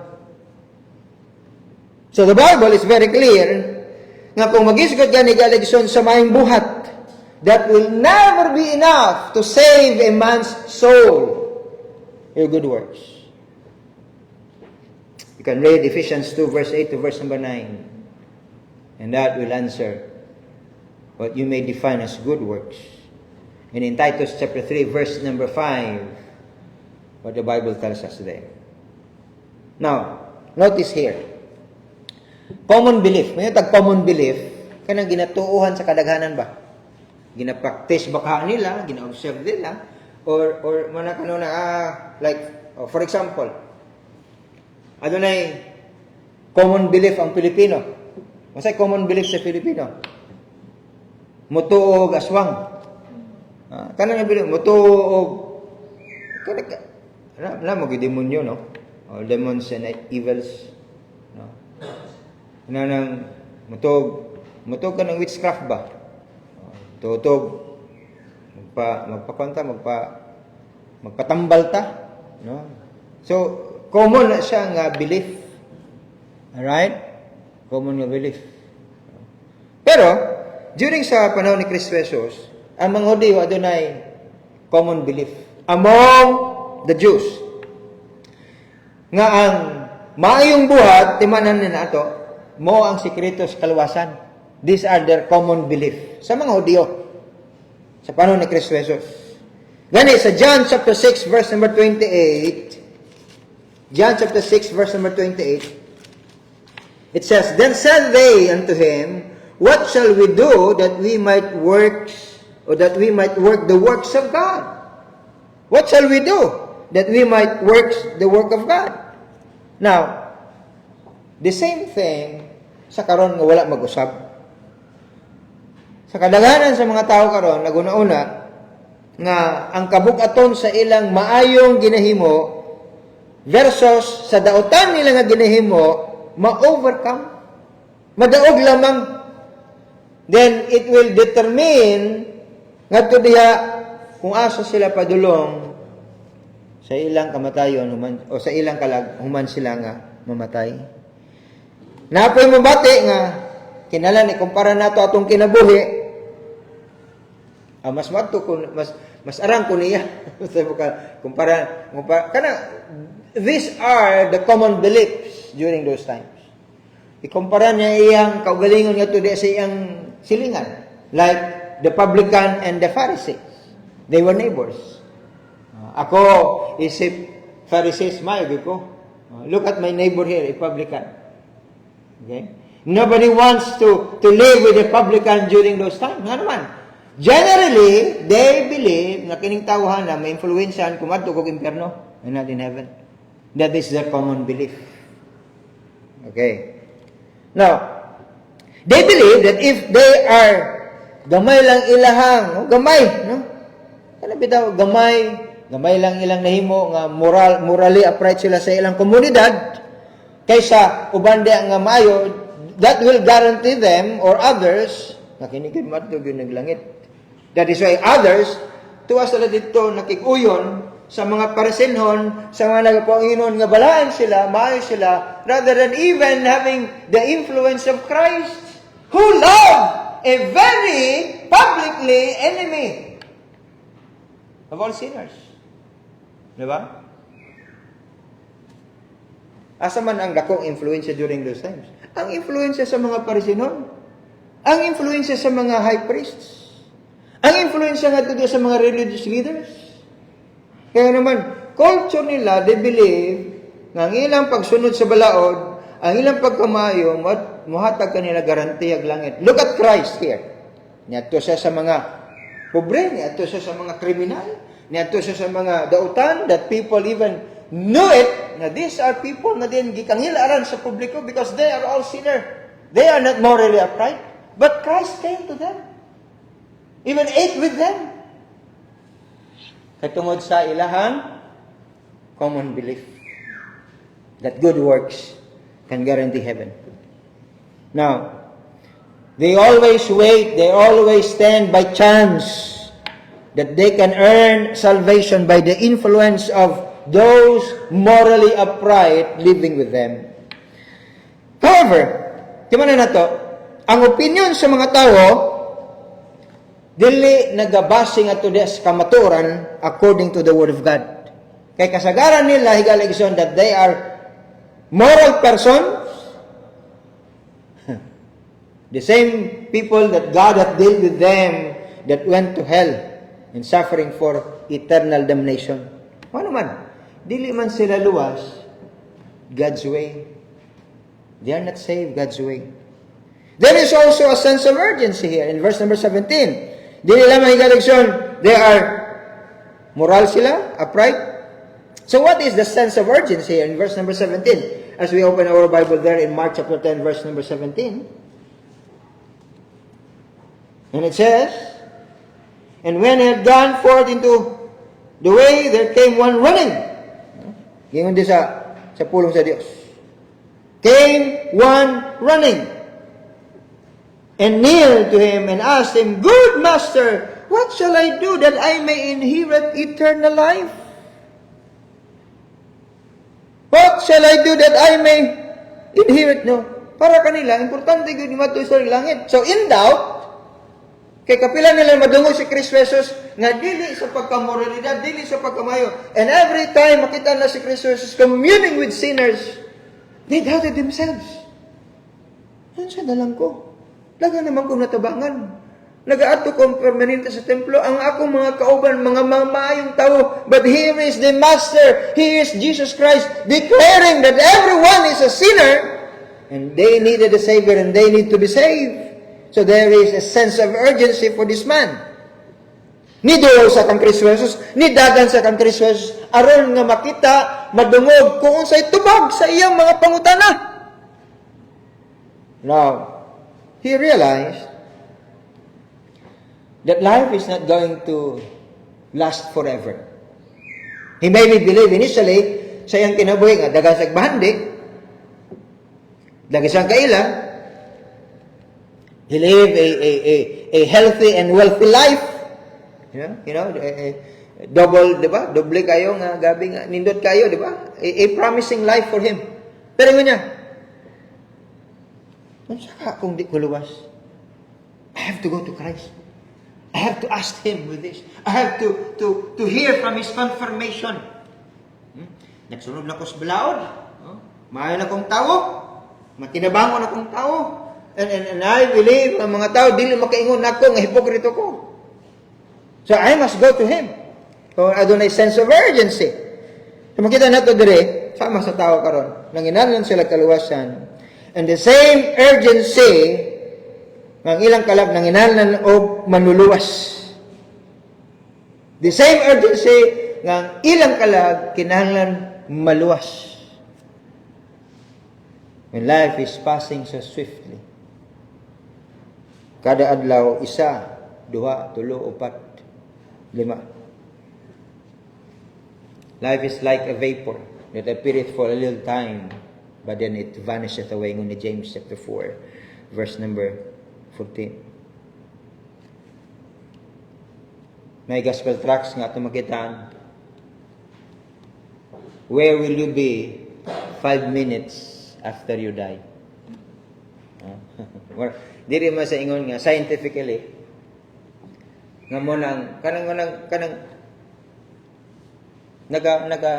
So the Bible is very clear nga kung magisgot gani galigson sa maayong buhat, that will never be enough to save a man's soul. Your good works. You can read Ephesians 2 verse 8 to verse number 9. And that will answer what you may define as good works. And in Titus chapter 3, verse number 5, what the Bible tells us there. Now, notice here. Common belief. May common belief, kanang ginatuuhan sa kadaghanan ba? Ginapractice baka nila, gina-observe nila, or mana kanuna, like, for example, adunay common belief ang Pilipino. Masay common belief sa Pilipino? Mutuog aswang. Kanang belief, mutuog, kanang magidemonyo, no? Or demons and evils, no? Kanang mutuog ka ng witchcraft ba? Tutog, magpatambal ta, no? So, common na siya nga belief. Alright? Common nga belief. Pero, during sa panahon ni Kristo Jesus, ang mga Hudyo adunay common belief among the Jews. Nga ang maayong buhat, timanan na nato, mo ang sikreto sa kaluwasan. These are their common belief sa mga Hudyo sa panahon ni Kristo Jesus. Gani sa John chapter 6 verse number 28, John chapter 6 verse number 28, it says, Then said they unto him, What shall we do that we might work the works of God? What shall we do that we might work the work of God? Now, the same thing sa karon nga wala mag-usab. Sa kadaghanan sa mga tao karon naguna-una nga ang kabug-aton sa ilang maayong ginahimo versus sa dautan nila nga ginahimo ma-overcome, madaog lamang, then it will determine ngadto diha kung asa sila padulong sa ilang kamatayon o sa ilang kalag human sila nga mamatay. Napoy mabati nga kinahanglan ikumpara nato atong kinabuhi. Mas madto kun mas arang ko niya. kumpara kana these are the common beliefs during those times. Ikumpara niya iyang kaugalingon ngadto di sa iyang silingan, like the publican and the Pharisees. They were neighbors. Ako isip Pharisees mayo ko. Look at my neighbor here, a publican. Okay? Nobody wants to live with a publican during those times. Nga naman. Generally, they believe na kining tawhan na may influensyahan kumadto kog impierno and not in heaven. That is their common belief. Okay. Now, they believe that if they are gamay lang ilahang, gamay, no? Kana bitaw gamay lang ilang nahimo nga morally upright sila sa ilang komunidad kaysa uban diha nga maayo, that will guarantee them or others na kinigid madto gyud naglangit. That is why others tuwa sila dito nakig-uyon sa mga Parisenhon, sa mga nagapanginon nga balaan sila, maayo sila, rather than even having the influence of Christ, who loved a very publicly enemy of all sinners. Diba? Asa man ang dakong influensya during those times? Ang influensya sa mga Parisenon, ang influensya sa mga high priests, ang influensya nga dito sa mga religious leaders. Kaya naman, culture nila, they believe nga ang ilang pagsunod sa balaod, ang ilang pagkamayo, muhatag kanila garantiyag langit. Look at Christ here. Niadto siya sa mga pobre, niadto siya sa mga kriminal, niadto siya sa mga dautan, that people even knew it, na these are people na din gikangilaran sa publiko because they are all sinner. They are not morally upright. But Christ came to them. Even ate with them. Katungod sa ilahang common belief that good works can guarantee heaven. Now, they always wait, they always stand by chance that they can earn salvation by the influence of those morally upright living with them. However, timanan na to, ang opinion sa mga tao dili nagabase nga to des kamatuoran according to the Word of God. Kay kasagaran nila higaligson that they are moral persons The same people that God hath dealt with them that went to hell and suffering for eternal damnation. Ano man, dili man sila luwas God's way. They are not saved God's way. There is also a sense of urgency here in verse number 17. Dili lamang higalagsyon, they are moral sila, upright. So what is the sense of urgency here in verse number 17? As we open our Bible there in Mark chapter 10, verse number 17. And it says, and when he had gone forth into the way, there came one running. Gingon di sa pulong sa Dios. Came one running and kneeled to him and asked him, Good master, what shall I do that I may inherit eternal life? What shall I do that I may inherit? No. Para kanila, importante yun yung matuloy sa langit. So in doubt, kay kapila nila madungog si Kristo Jesus nga dili sa pagkamoralidad, dili sa pagkamayo. And every time makita na si Kristo Jesus communing with sinners, they doubted themselves. Ano siya dalang ko? Laga naman kong natabangan. Nag-aato kong permanente sa templo. Ang akong mga kauban, mga mamayong tao. But here is the Master. He is Jesus Christ declaring that everyone is a sinner and they needed a Savior and they need to be saved. So there is a sense of urgency for this man. Ni duol sa kang Kristo Jesus, ni dagan sa kang Kristo Jesus, aron nga makita, madungog kung unsay tubag sa iyang mga pangutana. Now, he realized that life is not going to last forever. He maybe believe initially sa iyang kinabuhi nga dagan sa bahandi, dagan sa kaila. He lived a healthy and wealthy life. Double, di ba? Doble kayo nga gabi nga nindot kayo, di ba? A promising life for him. Pero niya, saka kung di ko luwas, I have to go to Christ. I have to ask Him with this. I have to hear from His confirmation. Nagsunod na ko sa balaod. Maayo na kong tao. Matinabangon na kong tao. And I believe ang mga tao dili makaingon nako nga hipokrito ko. So I must go to him. So adunay sense of urgency. So makita nato dire sama sa tao karon. Nanginahanglan sila kaluwasan. And the same urgency ng ilang kalag nanginahanglan og manluluwas. The same urgency ng ilang kalag kinahanglan maluwas. When life is passing so swiftly. Kada adlaw, isa, duha, tulo, upat, lima. Life is like a vapor that appeareth for a little time, but then it vanisheth away. Ngunit ni James chapter 4, verse number 14. May gospel tracts nga ito makitaan. Where will you be 5 minutes after you die? Diri man sa ingon nga scientifically nga mo nang kanang naga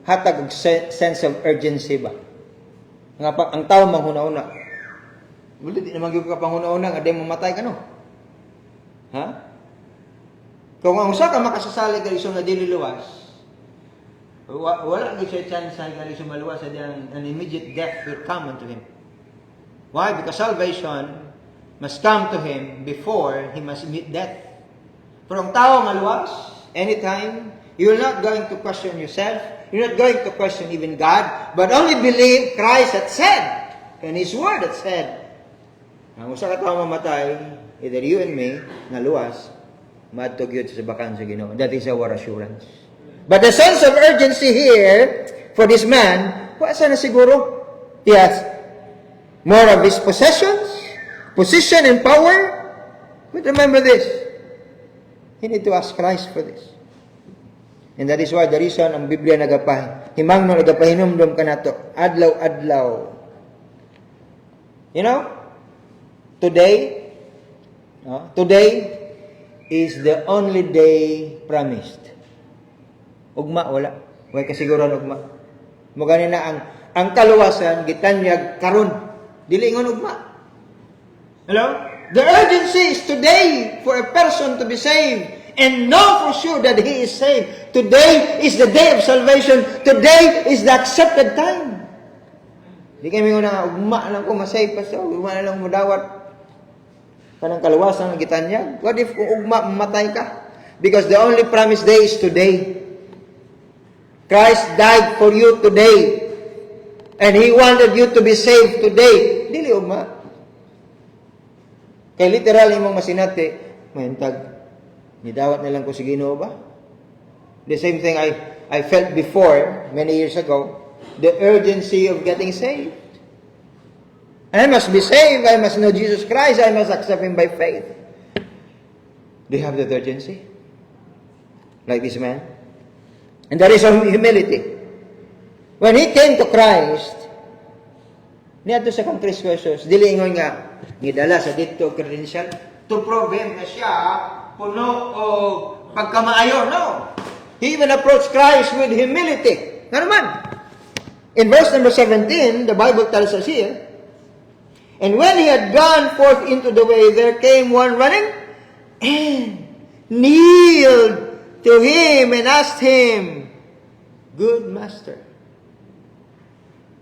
hatag og sense of urgency ba nga pa, ang tao manghuna-una wala di naman gyud ka panghuna-una nga di mamatay ka no ha kung ang usa ka makasasali ka isong nga dili luwas wala gyud siya chance sa gali maluwas sa diyang an immediate death will come unto him. Why? Because salvation must come to him before he must meet death. Pero ang tao maluwas, anytime, you're not going to question yourself, you're not going to question even God, but only believe Christ had said, and His Word had said, ang usa ka tao mamatay, either you and me, na luwas, madtog yun sa bakan sa Ginoo. That is our assurance. But the sense of urgency here, for this man, wasa na siguro? Yes. More of his possessions, position and power. But remember this. You need to ask Christ for this. And that is why the reason ang Biblia himangno nagapahinumdum ka nato adlaw-adlaw. You know, today is the only day promised. Ugma wala. Way kasiguran ugma. Mo ganina ang kaluwasan gitanyag karon. Dili ingon ugma. Hello? The urgency is today for a person to be saved and know for sure that he is saved. Today is the day of salvation. Today is the accepted time. Di kami na ugma lang ko masave pa sa ugma na lang mudawat kanang kaluwasan ng gitanya. What if kung ugma mamatay ka? Because the only promised day is today. Christ died for you today. And He wanted you to be saved today. Dili ugma. Kaya literal imong masinati, mayantag, nidawat na lang ko si Ginoo ba? The same thing I felt before, many years ago, the urgency of getting saved. I must be saved. I must know Jesus Christ. I must accept Him by faith. Do you have that urgency? Like this man? And there is some humility. When he came to Christ, niya to sa kang Kristo Jesus, dilingon nga, nidala sa dito credential, to prove him na siya puno o pagkamaayo. No. He even approached Christ with humility. Nga naman. In verse number 17, the Bible tells us here, and when he had gone forth into the way, there came one running and kneeled to him and asked him, Good Master,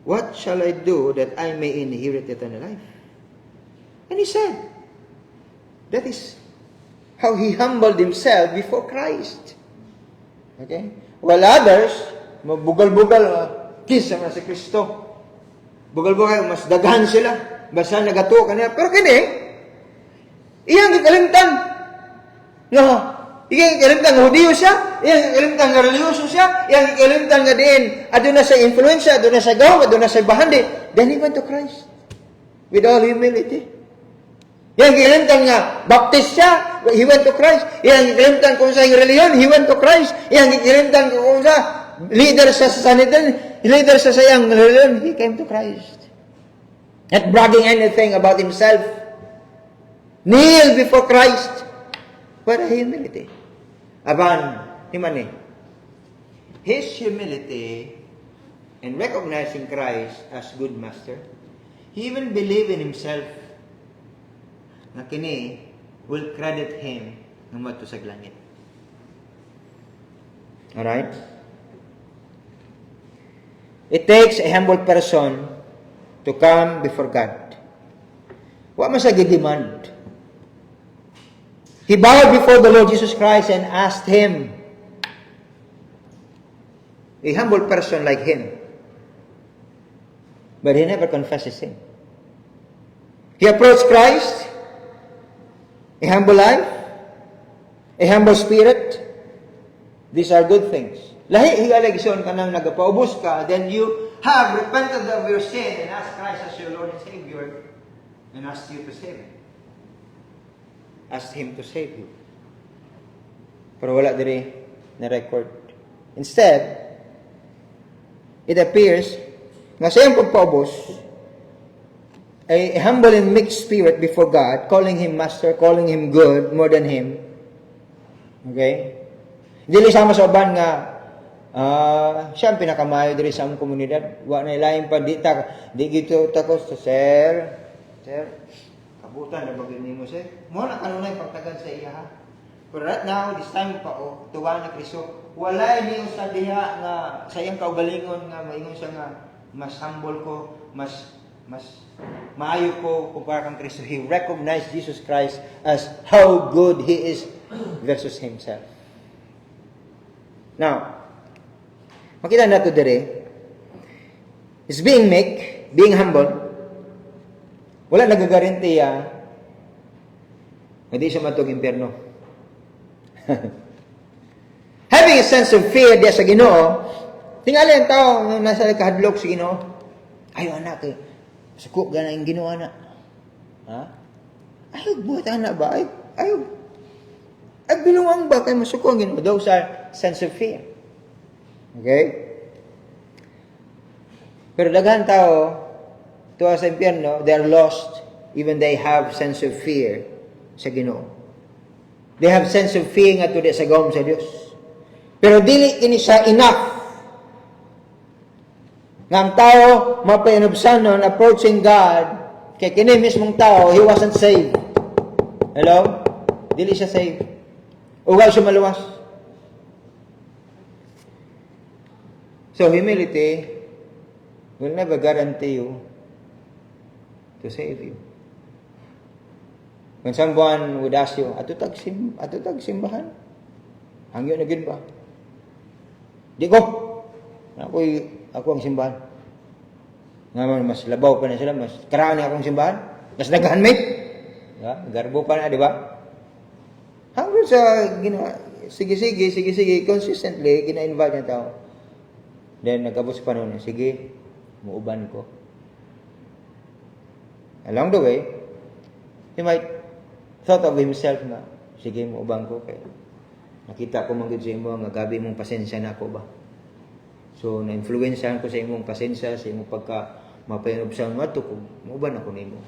what shall I do that I may inherit eternal life? And he said, that is how he humbled himself before Christ. Okay? While others, mabugal-bugal, kisa na si Kristo. Bugal-bugal, mas daghan sila. Basta nagato ka nila. Pero kini, iyang kikalimtan. No, iyang kikalimtan nga Hudiyo siya, iyang kikalimtan nga religyoso siya, iyang kikalimtan nga diin, adun na sa influensya, adun na sa gawm, adun na sa bahandi. Then he went to Christ. With all humility. Iyang kikalimtan nga baptist siya, he went to Christ. Iyang kikalimtan kung sa reliyon, he went to Christ. Iyang kikalimtan kung sa leader sa Sanhedrin, leader sa sayang reliyon, he came to Christ. Not bragging anything about himself. Kneel before Christ. What a humility. Aban, himani. His humility in recognizing Christ as good master, he even believed in himself na kini will credit him ng matusag langit. Alright? It takes a humble person to come before God. Wa man sa demand. He bowed before the Lord Jesus Christ and asked Him. A humble person like him. But he never confessed his sin. He approached Christ, a humble life, a humble spirit. These are good things. Lahi higaligson ka nang nagapaubos ka, then you have repented of your sin and asked Christ as your Lord and Savior and asked you to save Him. Asked Him to save you. Pero wala diri na record. Instead, it appears nga sa iyang pagpaubos, a humble and meek spirit before God, calling Him Master, calling Him good more than Him. Okay? Dili sama sa uban nga siya ang pinakamayo diri sa among komunidad. Wa na ilain pa di gito takos to sir, kabutan na bagay nimo sir. Mo na kanunay pagtagan sa iya ha. But right now, this time pa tuwa na Kristo, wala niyo sa diha nga sa iyang kaugalingon nga maingon siya nga mas humble ko, mas maayo ko kumpara kang Kristo. He recognized Jesus Christ as how good He is versus Himself. Now, makita nato dire is being meek, being humble. Wala nagagarantiya hindi siya matog impyerno. Having a sense of fear diya sa Ginoo, tingali ang tao nasa kahadlok sa Ginoo. Ayaw anak eh. Suko gana yung Ginoo anak. Ha? Ayaw buhat anak ba? Ayaw. Ay binuang ba kay masuko ang Ginoo? Those are sense of fear. Okay? Pero daghan tao tuwa sa impyerno, they are lost even they have sense of fear sa Ginoo. They have sense of fear nga tuwa sa gawom sa Dios. Pero dili kini siya enough. Nga ang tao mapainubsanon approaching God Kaya kini mismong tao, he wasn't saved. Hello? Dili siya saved. Ugal siya maluwas. So, humility will never guarantee you to save you. When someone would ask you, atutag simbahan? Hangyo na gid ba? Di ko. Ako ang simbahan. Nga mas labaw pa na sila, mas karaan na akong simbahan. Mas naghanmit. Garbo pa na, di ba? Hanggang sa, sige, consistently, gina-invite niya tao. Then, nagkabot sa panahon, sige, muuban ko. Along the way, he might thought of himself na, sige, muuban ko. Kaya nakita ko manggod sa imo, nga gabi mong pasensya na ako ba? So, na-influensyahan ko sa imong pasensya, sa imong pagka mapainobsan mo, ito ko, muuban ako nimo.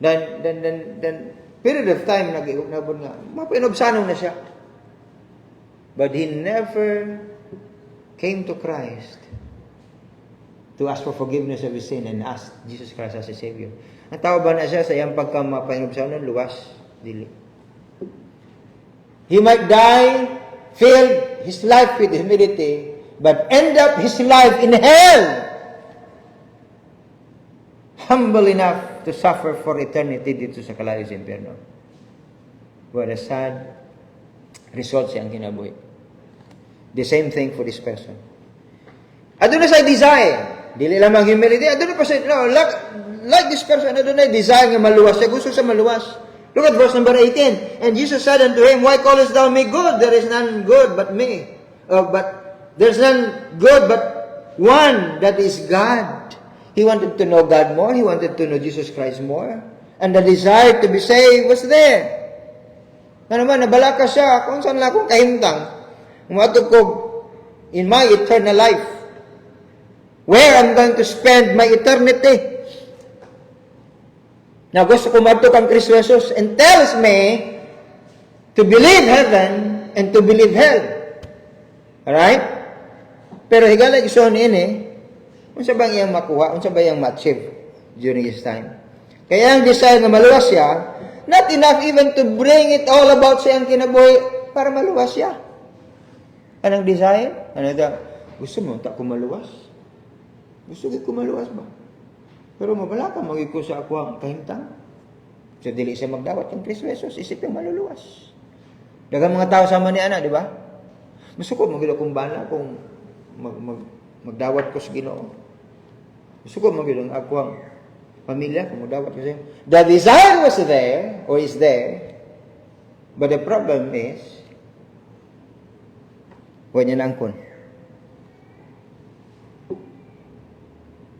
Then, period of time, nabon nga, mapainobsanon na siya. But he never came to Christ to ask for forgiveness of his sin and ask Jesus Christ as his Savior. Ang tao ba na siya sa iyang pagka-mapainobsanon, luwas, dili. He might die, filled his life with humility, but end up his life in hell. Humble enough to suffer for eternity dito sa kalayo sa impyerno. What a sad result siyang kinabuhi. The same thing for this person. Aduna sa desire. Dili lamang humility. Aduna pa sa, like this person, aduna desire nga maluwas. Siya gusto sa maluwas. Look at verse number 18. And Jesus said unto him, Why callest thou me good? There is none good but me. There's none good but one, that is God. He wanted to know God more. He wanted to know Jesus Christ more. And the desire to be saved was there. Nga naman, nabalaka siya. Kung saan lang akong kahimtang. Umatog ko in my eternal life. Where I'm going to spend my eternity. Now, gusto ko matok ang Kristo Jesus and tells me to believe heaven and to believe hell. Alright? Pero higala ison ini, unsa bang iyang makuha, unsa ba iyang ma-achieve during his time. Kaya ang desire na maluwas siya, not enough even to bring it all about sa iyang kinabuhi para maluwas siya. Anong desire? Ano ito? Gusto mo, tak ko maluwas? Gusto ko maluwas ba? Pero mabala ka, magiging ko sa ako ang kahintang. So, dili siya magdawat ng Kristo Jesus, isip yung maluluwas. Dagang mga tao sama ni Ana, di ba? Gusto ko, magiging akong bala kung magdawat ko sa Ginoo. Gusto ko, magiging ako ang pamilya kung magdawat ko sa Ginoo. The desire was there, or is there, but the problem is, huwag niya nangkon.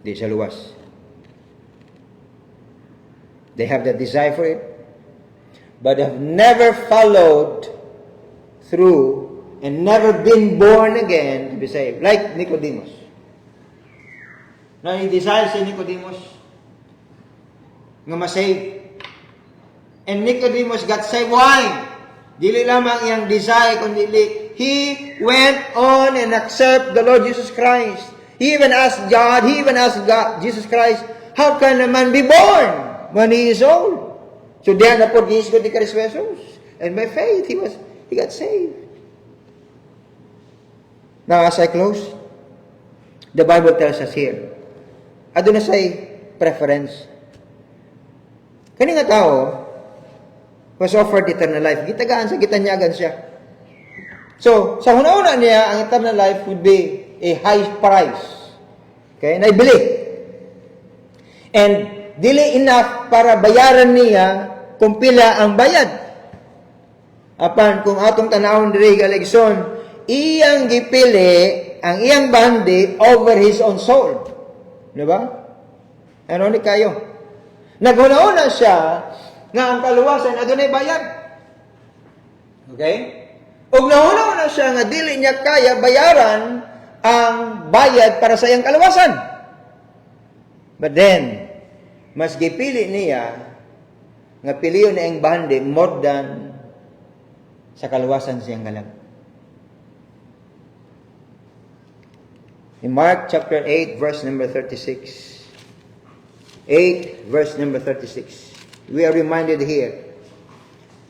Di siya luwas. They have the desire for it, but have never followed through and never been born again to be saved. Like Nicodemus. Now, he desires si Nicodemus nga ma-save. And Nicodemus got saved. Why? Dili lamang iyang desire, kundi he went on and accept the Lord Jesus Christ. He even asked God, Jesus Christ, how can a man be born when he is old? So diyan na po giisgot ni Kristo Jesus. And by faith, he got saved. Now, as I close, the Bible tells us here, aduna say preference. Kani nga tao was offered eternal life. Gitagaan sa gitanyagan siya. So, sa una-una niya, ang eternal life would be a high price. Okay? Naibili. And dili enough para bayaran niya kung pila ang bayad. Apan, kung atong tanawon diri galigson, iyang gipili ang iyang bandi over his own soul. Di ba? Ano ni kayo? Naguna-una siya nga ang kaluwasan adunay bayad. Okay? Ug nauna-una siya nga dili niya kaya bayaran ang bayad para sa iyang kaluwasan. But then, mas gipili niya nga piliyon na iyang bandi more than sa kaluwasan siyang galag. In Mark chapter 8 verse number 36, 8, verse number 36. We are reminded here.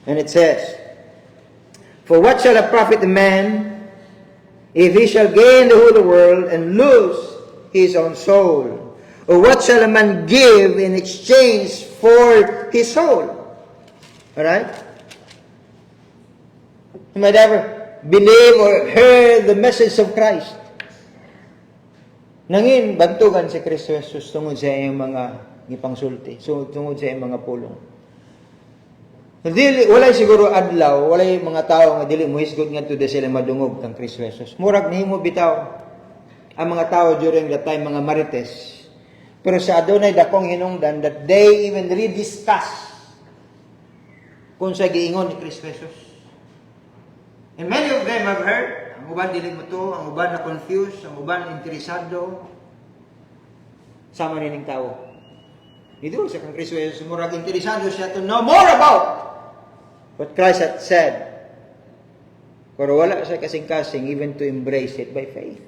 And it says, "For what shall it profit a man if he shall gain the whole world and lose his own soul? Or what shall a man give in exchange for his soul?" Alright? You might ever believe or heard the message of Christ. Nangin, bantugan si Kristo Jesus tungod sa iyang mga ipangsulti. So, tungod sa iyang mga pulong. Dili, walay siguro adlaw, walay mga tao nga dili mo hisgot nga to sila madungog kang Kristo Jesus. Murag nihimo bitaw ang mga tao during that time, mga marites. Pero sa adunay dakong hinungdan that they even rediscuss kung sa giingon ni Kristo Jesus. And many of them have heard. Ang uban dili mo to, ang uban na confused, ang uban interesado. Sama nining tao. Dito sa kang Kristo Jesus, murag interesado siya to know more about what Christ had said. Pero wala siya kasing-kasing even to embrace it by faith.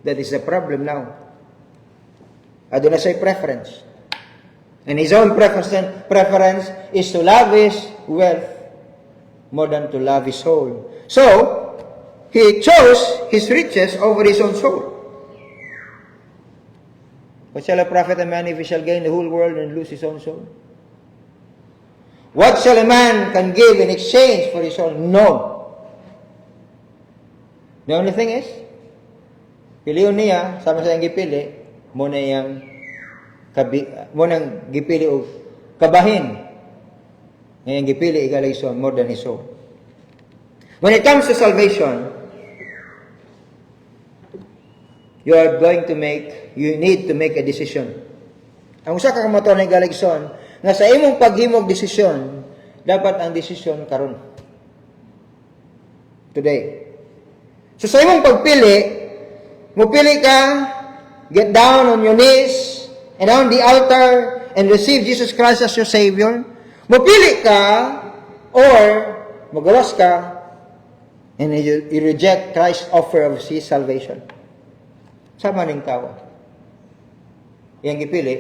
That is the problem now. Aduna siya preference. And his own preference is to lavish wealth more than to love his soul. So, he chose his riches over his own soul. What shall a profit a man if he shall gain the whole world and lose his own soul? What shall a man can give in exchange for his soul? No. The only thing is, piliyon niya, sama sa iyang gipili, mo na gipili o kabahin. Ngayang gipili, igalison more than his soul. When it comes to salvation, you need to make a decision. Ang usa ka kamaton ng igalison, nga sa imong paghimog desisyon, dapat ang desisyon karon. Today. So sa imong pagpili, mupili ka, get down on your knees and on the altar and receive Jesus Christ as your Savior. Mupili ka or magawas ka and you reject Christ's offer of His salvation. Sama ning tao. Yang gipili,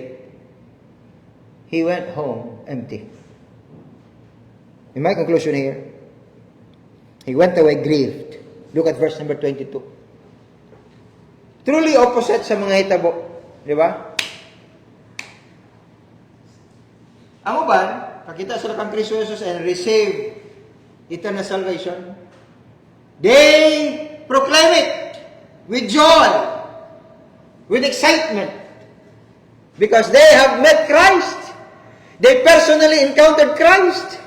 he went home empty. In my conclusion here, he went away grieved. Look at verse number 22. Truly opposite sa mga hitabo. Di ba? Ang uban, pakita sila kang Kristo Jesus and receive eternal salvation. They proclaim it with joy, with excitement, because they have met Christ. They personally encountered Christ.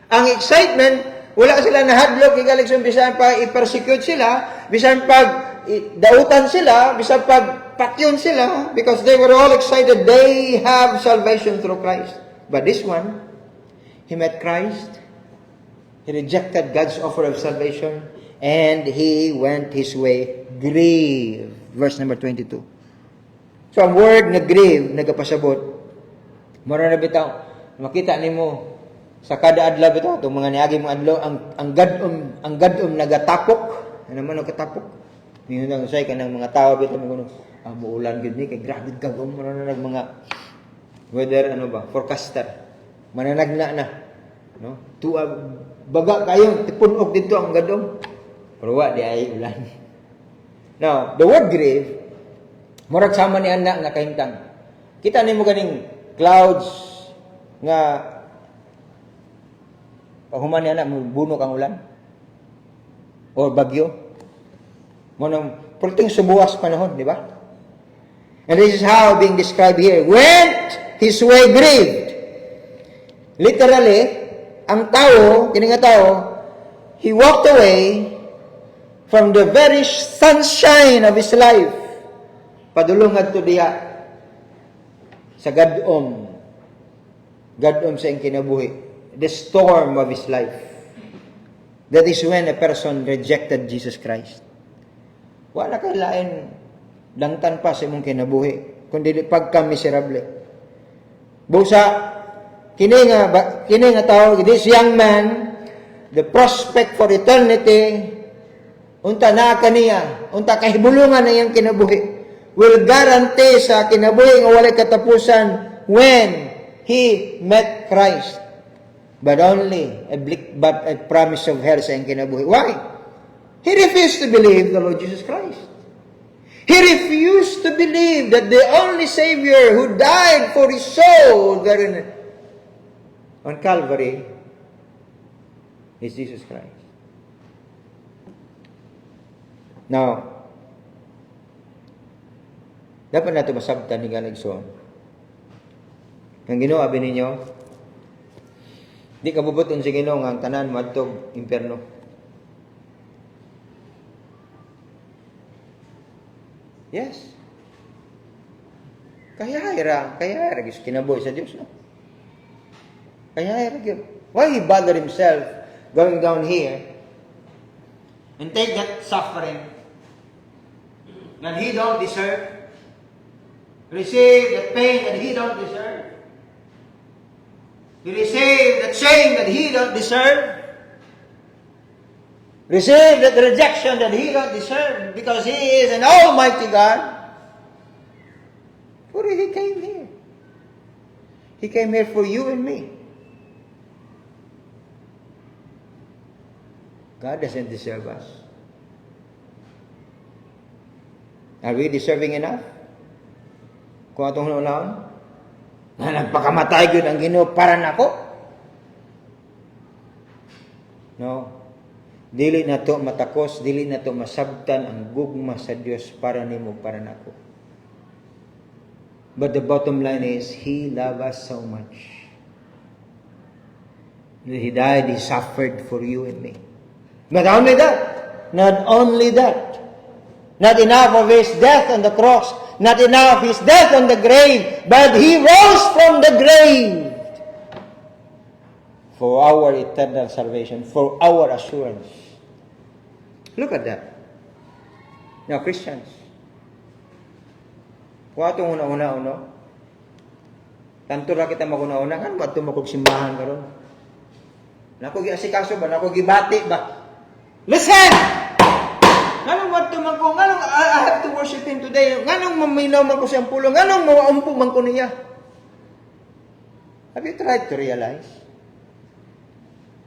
Ang excitement, wala sila nahadlok, igalikson, bisan pa i-persecute sila, bisan pag dautan sila, bisan pag patyon sila, because they were all excited. They have salvation through Christ. But this one, he met Christ, he rejected God's offer of salvation, and he went his way grieved. Verse number 22. So ang word na grieve, nagapasabot, mura na bitaw, makita nimo sa kada adlaw bitaw, itong mga niagi mong adlaw, ang gadom nagatapok. Ano naman ang katapok? Ngayon lang, usay ka ng mga tao bitaw, muulan gud ni, kay grabe gagom, mura na mga weather, forecaster. Mananagna na. No? Baga kayo, tipunog dito ang gadom. Pero wa, di ay ulan. Now, the word grieve, murag sama ni anak nga kahimtang. Kita nimo ganing clouds nga pahuman ni anak buno kang ulan or bagyo. Monong perting subuwas panahon, di ba? And this is how being described here. Went his way grieved. Literally, ang tao, kini nga tao, he walked away from the very sunshine of his life. Padulong adto diha sa gadom sa iyang kinabuhi, the storm of his life. That is when a person rejected Jesus Christ. Wala kay lain dangtan pa sa imong kinabuhi kundi pagka-miserable. Busa kini nga tao, this young man, the prospect for eternity, unta na kaniya, unta kahibulungan na iyang kinabuhi, will guarantee sa kinabuhi nga walay katapusan when he met Christ. But only a promise of hell sa iyang kinabuhi. Why? He refused to believe the Lord Jesus Christ. He refused to believe that the only Savior who died for his soul there on Calvary is Jesus Christ. Now, dapat nato masabtan ni Galagson. Ang Ginoo abi ninyo, di kabubuton sa Ginoo nga ang tanan madtog impierno. Yes. Kaya gis kinabuhi sa Dios, no? Kaya gyud. Why he bother himself going down here and take that suffering that he don't deserve? Receive that pain that he don't deserve. He receive that shame that he don't deserve. Receive that rejection that he don't deserve because he is an almighty God. For he came here. He came here for you and me. God doesn't deserve us. Are we deserving enough? Kung atong hunahon, na nagpakamatay gyud ang Ginoo para nako? No. Dili na to matakos, dili na to masabtan ang gugma sa Dios para nimo, para nako. But the bottom line is, He loved us so much. He died, He suffered for you and me. Not only that, not enough of His death on the cross, not enough His death on the grave, but He rose from the grave for our eternal salvation, for our assurance. Look at that. Now, Christians, kung atong una-una, tanto ra kita maguna-una, kan ba ito makugsimbahan karon? Nako giasikaso ba? Nako gibati ba? Listen! Nganong what to magko? Nganong I have to worship Him today? Nganong maminaw man ko siyang pulong? Nganong mawaumpo man ko niya? Have you tried to realize?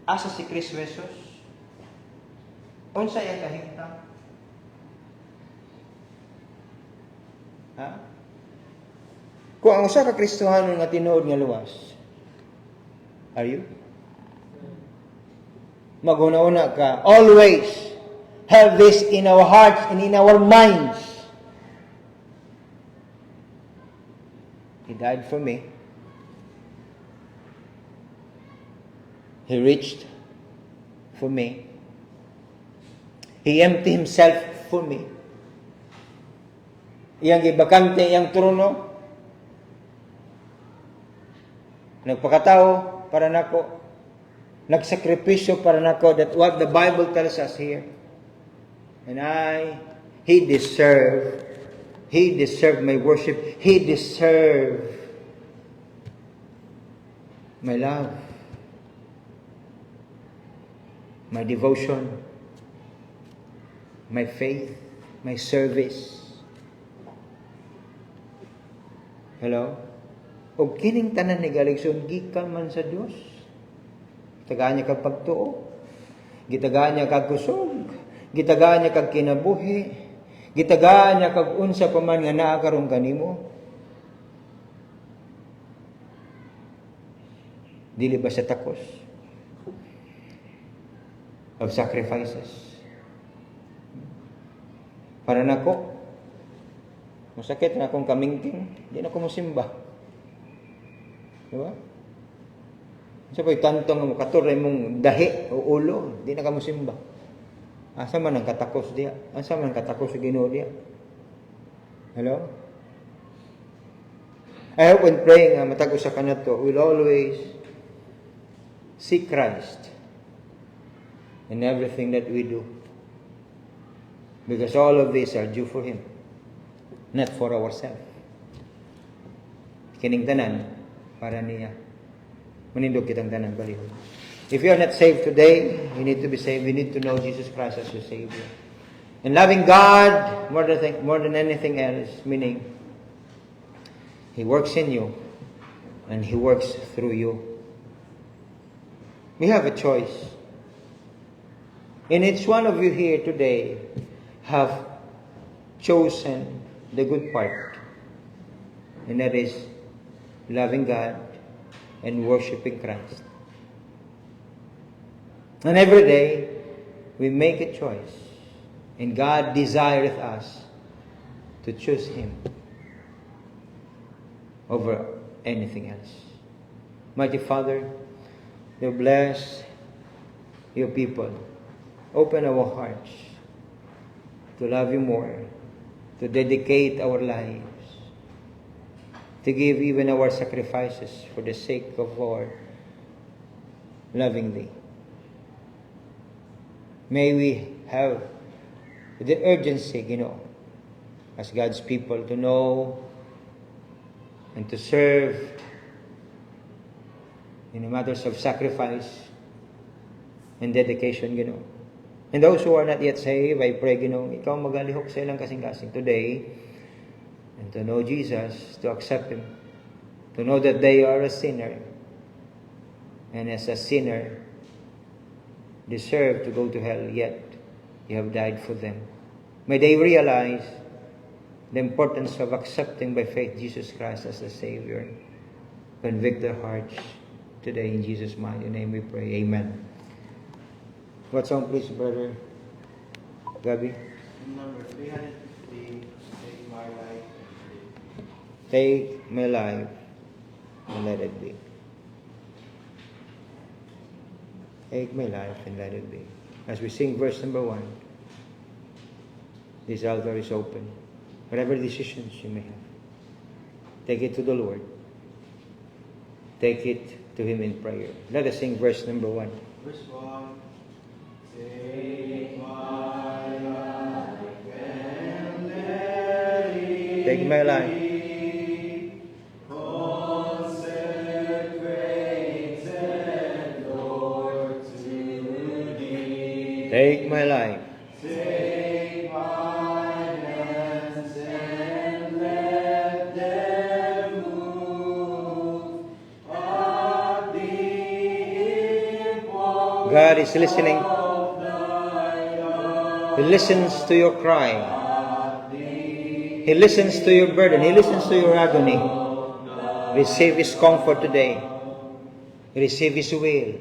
Asa si Kristo Jesus? Unsa iyang kahimtang? Ha? Kung ang usa ka Kristohano nga tinuod nga luwas, are you? Maghuna-una ka, always have this in our hearts and in our minds. He died for me. He reached for me. He emptied Himself for me. Iyang gibakante iyang trono. Nagpakatao para nako. Nagsakripisyo para nako. That's what the Bible tells us here. And He deserved my worship. He deserved my love, my devotion, my faith, my service. Hello? O kining tanan ni Galigson, gikan man sa Dios. Gitagaan niya kag pagtuo. Gitagaan niya kag kusog. Gitagaan niya kag kinabuhi. Gitagaan niya kag unsa pa man nga naa karon kanimo. Dili ba sa takos of sacrifices? Para nako, masakit na akong kamingking, di na ako musimba. Diba? Sa pa'y tantong nga makaturay mong dahi o ulo, di na ka musimba. Asa man ang katakos diya? Asa man ang katakos sa Ginoo diya? Hello? I hope when praying, matag usa ka na to, we'll always seek Christ in everything that we do. Because all of these are due for Him, not for ourselves. Kining tanan, para niya. Manindog kitang tanan balihon. If you are not saved today, you need to be saved. You need to know Jesus Christ as your Savior. And loving God more than anything else, meaning He works in you and He works through you. We have a choice. And each one of you here today have chosen the good part. And that is loving God and worshiping Christ. And every day, we make a choice. And God desireth us to choose Him over anything else. Mighty Father, You bless Your people. Open our hearts to love You more, to dedicate our lives, to give even our sacrifices for the sake of our loving Thee. May we have the urgency, as God's people, to know and to serve in matters of sacrifice and dedication, And those who are not yet saved, I pray, ikaw magalihok sa ilang kasing-kasing today, and to know Jesus, to accept Him, to know that they are a sinner, and as a sinner, deserve to go to hell, yet You have died for them. May they realize the importance of accepting by faith Jesus Christ as the Savior. Convict their hearts today in Jesus' mighty name we pray. Amen. What song, please, Brother Gabi? Number 350, Take My Life. Take my life and let it be. Take my life and let it be. As we sing verse number 1, this altar is open. Whatever decisions you may have, take it to the Lord. Take it to Him in prayer. Let us sing verse number 1. Verse 1. Take my life and let it Take my life. be. Consecrated, Lord, to Thee. Take my life. Take my hands and let them move at the impulse God is listening. of Thy love. He listens to your cry. He listens to your burden. He listens to your agony. Receive His comfort today. Receive His will.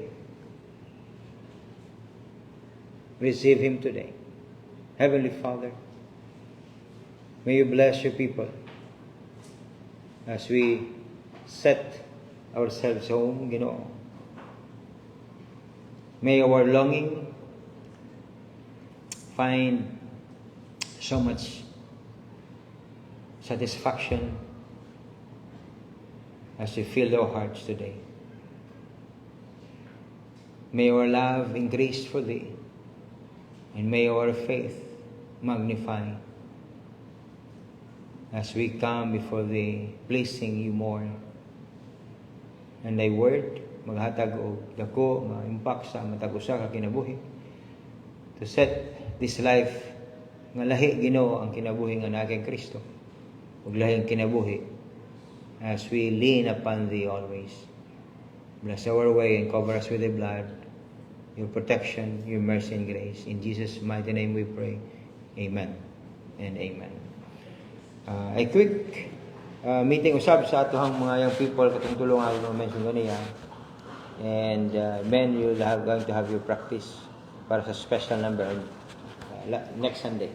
Receive Him today. Heavenly Father, may You bless Your people as we set ourselves home, May our longing find so much satisfaction as we fill our hearts today. May our love increase for Thee, and may our faith magnify as we come before Thee, pleasing You more. And Thy word maghatag og dako nga impact sa matag usa ka kinabuhi, to set this life nga lahi, Ginoo, ang kinabuhi nga naa kay Kristo, ug lahi ang kinabuhi as we lean upon Thee always. Bless our way and cover us with Thy blood, Your protection, Your mercy and grace. In Jesus' mighty name we pray. Amen and amen. A quick meeting usab sa atohang mga young people katong tulong ako mention ganiya. And men, you're going to have your practice para sa special number next Sunday.